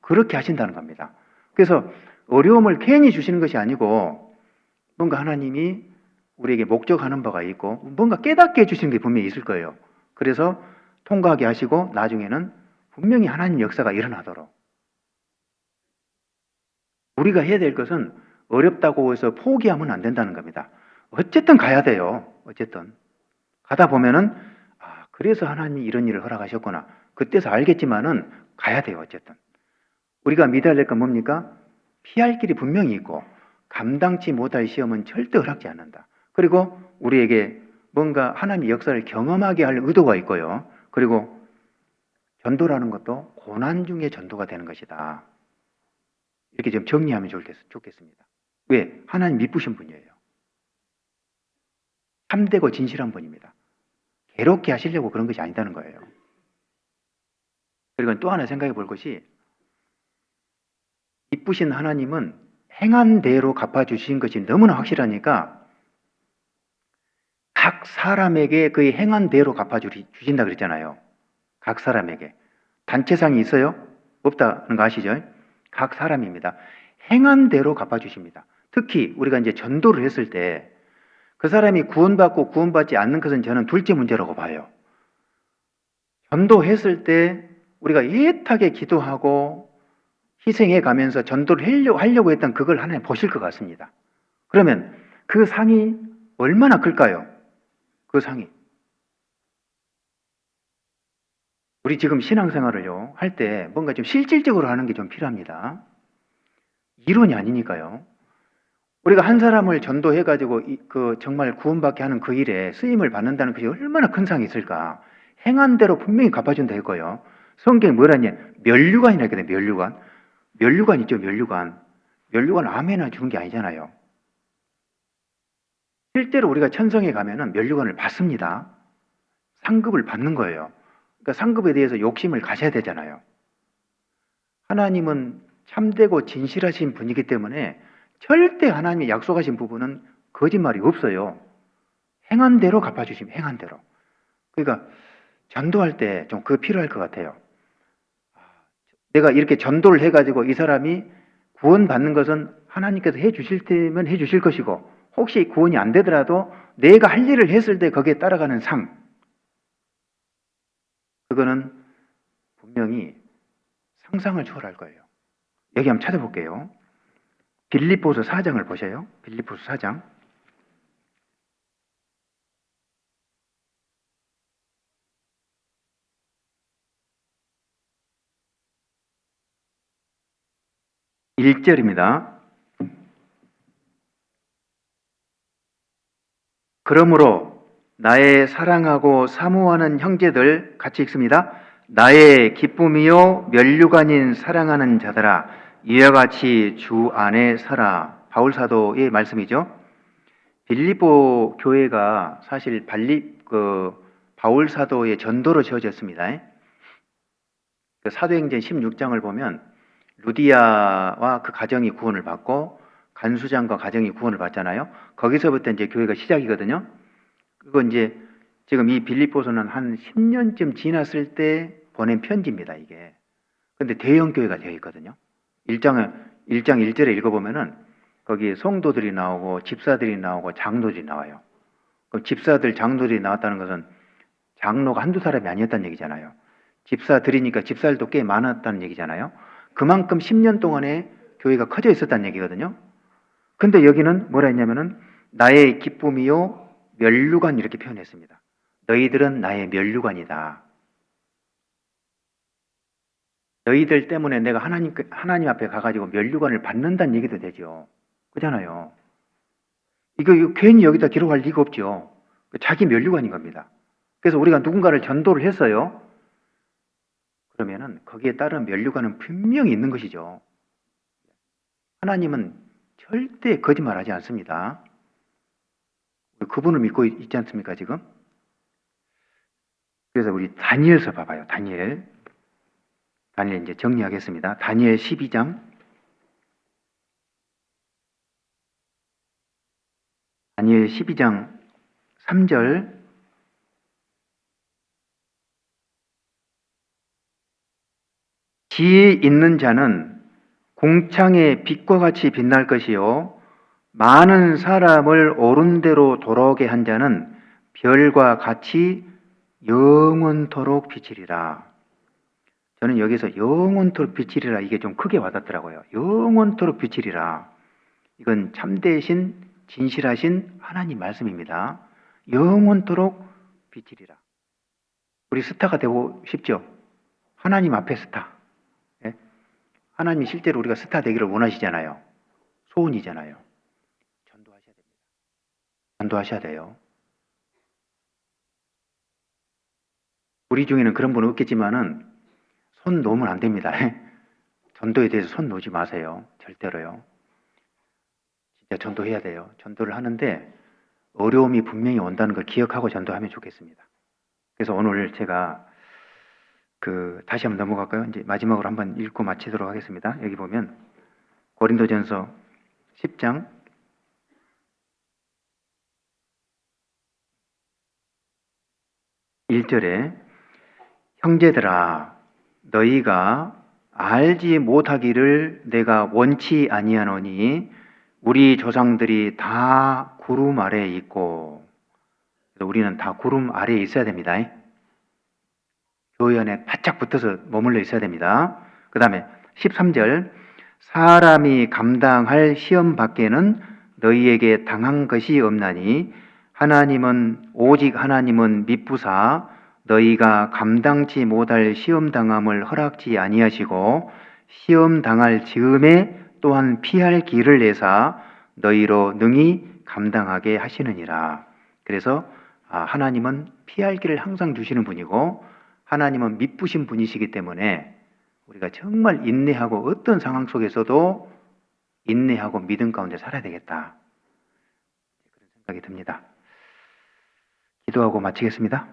그렇게 하신다는 겁니다. 그래서 어려움을 괜히 주시는 것이 아니고 뭔가 하나님이 우리에게 목적하는 바가 있고 뭔가 깨닫게 해주시는 게 분명히 있을 거예요. 그래서 통과하게 하시고 나중에는 분명히 하나님 역사가 일어나도록 우리가 해야 될 것은 어렵다고 해서 포기하면 안 된다는 겁니다. 어쨌든 가야 돼요. 어쨌든 가다 보면은 아 그래서 하나님이 이런 일을 허락하셨구나. 그때서 알겠지만은 가야 돼요. 어쨌든 우리가 믿어야 될 건 뭡니까? 피할 길이 분명히 있고 감당치 못할 시험은 절대 허락지 않는다. 그리고 우리에게 뭔가 하나님의 역사를 경험하게 할 의도가 있고요. 그리고 전도라는 것도 고난 중에 전도가 되는 것이다. 이렇게 좀 정리하면 좋겠습니다. 왜? 하나님 미쁘신 분이에요. 참되고 진실한 분입니다. 괴롭게 하시려고 그런 것이 아니다는 거예요. 그리고 또 하나 생각해 볼 것이 이쁘신 하나님은 행한 대로 갚아주신 것이 너무나 확실하니까 각 사람에게 그의 행한 대로 갚아주신다 그랬잖아요. 각 사람에게. 단체상이 있어요? 없다는 거 아시죠? 각 사람입니다. 행한 대로 갚아주십니다. 특히 우리가 이제 전도를 했을 때 그 사람이 구원받고 구원받지 않는 것은 저는 둘째 문제라고 봐요. 전도했을 때 우리가 애타게 기도하고 희생해 가면서 전도를 하려고 했던 그걸 하나님 보실 것 같습니다. 그러면 그 상이 얼마나 클까요? 그 상이. 우리 지금 신앙생활을요, 할 때 뭔가 좀 실질적으로 하는 게 좀 필요합니다. 이론이 아니니까요. 우리가 한 사람을 전도해가지고 정말 구원받게 하는 그 일에 쓰임을 받는다는 것이 얼마나 큰 상이 있을까. 행한 대로 분명히 갚아준다 했고요. 성경이 뭐라냐? 면류관이라 했거든요. 면류관. 면류관 있죠. 면류관. 면류관 아무나 주는 게 아니잖아요. 실제로 우리가 천성에 가면은 면류관을 받습니다. 상급을 받는 거예요. 그러니까 상급에 대해서 욕심을 가져야 되잖아요. 하나님은 참되고 진실하신 분이기 때문에 절대 하나님이 약속하신 부분은 거짓말이 없어요. 행한 대로 갚아주시면 행한 대로. 그러니까 전도할 때 좀 그거 필요할 것 같아요. 내가 이렇게 전도를 해가지고 이 사람이 구원받는 것은 하나님께서 해주실 때면 해주실 것이고 혹시 구원이 안 되더라도 내가 할 일을 했을 때 거기에 따라가는 상 그거는 분명히 상상을 초월할 거예요. 여기 한번 찾아볼게요. 빌립보서 4장을 보세요. 빌립보서 4장. 1절입니다. 그러므로 나의 사랑하고 사모하는 형제들, 같이 읽습니다. 나의 기쁨이요 면류관인 사랑하는 자들아, 이와 같이 주 안에 서라. 바울 사도의 말씀이죠. 빌립보 교회가 사실 바울 사도의 전도로 지어졌습니다. 그 사도행전 16장을 보면 루디아와 그 가정이 구원을 받고 간수장과 가정이 구원을 받잖아요. 거기서부터 이제 교회가 시작이거든요. 그거 이제 지금 이 빌립보서는 한 10년쯤 지났을 때 보낸 편지입니다, 이게. 근데 대형 교회가 되어 있거든요. 1장 1절에 읽어보면은 거기에 성도들이 나오고 집사들이 나오고 장로들이 나와요. 그럼 집사들, 장로들이 나왔다는 것은 장로가 한두 사람이 아니었다는 얘기잖아요. 집사들이니까 집사들도 꽤 많았다는 얘기잖아요. 그만큼 10년 동안에 교회가 커져 있었다는 얘기거든요. 근데 여기는 뭐라 했냐면은 나의 기쁨이요 면류관 이렇게 표현했습니다. 너희들은 나의 면류관이다. 너희들 때문에 내가 하나님 앞에 가가지고 면류관을 받는다는 얘기도 되죠. 그잖아요. 이거 괜히 여기다 기록할 리가 없죠. 자기 면류관인 겁니다. 그래서 우리가 누군가를 전도를 했어요. 그러면은 거기에 따른 면류관은 분명히 있는 것이죠. 하나님은 절대 거짓말하지 않습니다. 그분을 믿고 있지 않습니까, 지금? 그래서 우리 다니엘서 봐봐요. 다니엘 이제 정리하겠습니다. 다니엘 12장. 다니엘 12장 3절. 지혜 있는 자는 공창의 빛과 같이 빛날 것이요 많은 사람을 옳은 대로 돌아오게 한 자는 별과 같이 영원토록 비치리라. 저는 여기서 영원토록 비치리라 이게 좀 크게 와닿더라고요. 영원토록 비치리라. 이건 참되신 진실하신 하나님 말씀입니다. 영원토록 비치리라. 우리 스타가 되고 싶죠? 하나님 앞에 스타. 예? 하나님이 실제로 우리가 스타 되기를 원하시잖아요. 소원이잖아요. 전도하셔야 됩니다. 전도하셔야 돼요. 우리 중에는 그런 분은 없겠지만은 손 놓으면 안 됩니다. 전도에 대해서 손 놓지 마세요. 절대로요. 진짜 전도해야 돼요. 전도를 하는데 어려움이 분명히 온다는 걸 기억하고 전도하면 좋겠습니다. 그래서 오늘 제가 다시 한번 넘어갈까요? 이제 마지막으로 한번 읽고 마치도록 하겠습니다. 여기 보면 고린도전서 10장 1절에 형제들아 너희가 알지 못하기를 내가 원치 아니하노니 우리 조상들이 다 구름 아래에 있고 우리는 다 구름 아래에 있어야 됩니다. 교회 안에 바짝 붙어서 머물러 있어야 됩니다. 그 다음에 13절 사람이 감당할 시험 밖에는 너희에게 당한 것이 없나니 오직 하나님은 미쁘사 너희가 감당치 못할 시험 당함을 허락지 아니하시고 시험 당할 즈음에 또한 피할 길을 내사 너희로 능히 감당하게 하시느니라. 그래서 하나님은 피할 길을 항상 주시는 분이고 하나님은 미쁘신 분이시기 때문에 우리가 정말 인내하고 어떤 상황 속에서도 인내하고 믿음 가운데 살아야 되겠다. 그런 생각이 듭니다. 기도하고 마치겠습니다.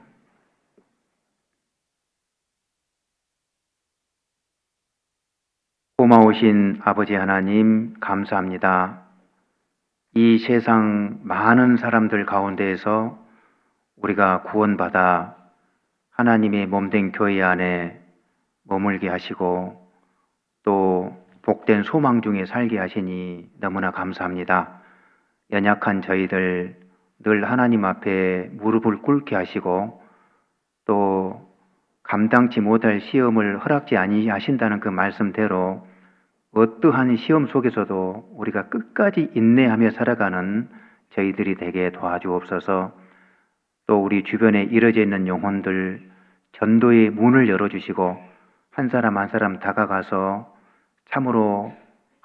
고마우신 아버지 하나님 감사합니다. 이 세상 많은 사람들 가운데에서 우리가 구원받아 하나님의 몸된 교회 안에 머물게 하시고 또 복된 소망 중에 살게 하시니 너무나 감사합니다. 연약한 저희들 늘 하나님 앞에 무릎을 꿇게 하시고 또 감당치 못할 시험을 허락지 아니하신다는 그 말씀대로 어떠한 시험 속에서도 우리가 끝까지 인내하며 살아가는 저희들이 되게 도와주옵소서. 또 우리 주변에 이뤄져 있는 영혼들 전도의 문을 열어주시고 한 사람 한 사람 다가가서 참으로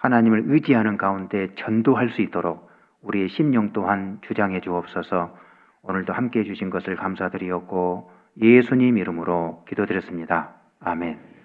하나님을 의지하는 가운데 전도할 수 있도록 우리의 심령 또한 주장해 주옵소서. 오늘도 함께해 주신 것을 감사드리었고 예수님 이름으로 기도드렸습니다. 아멘.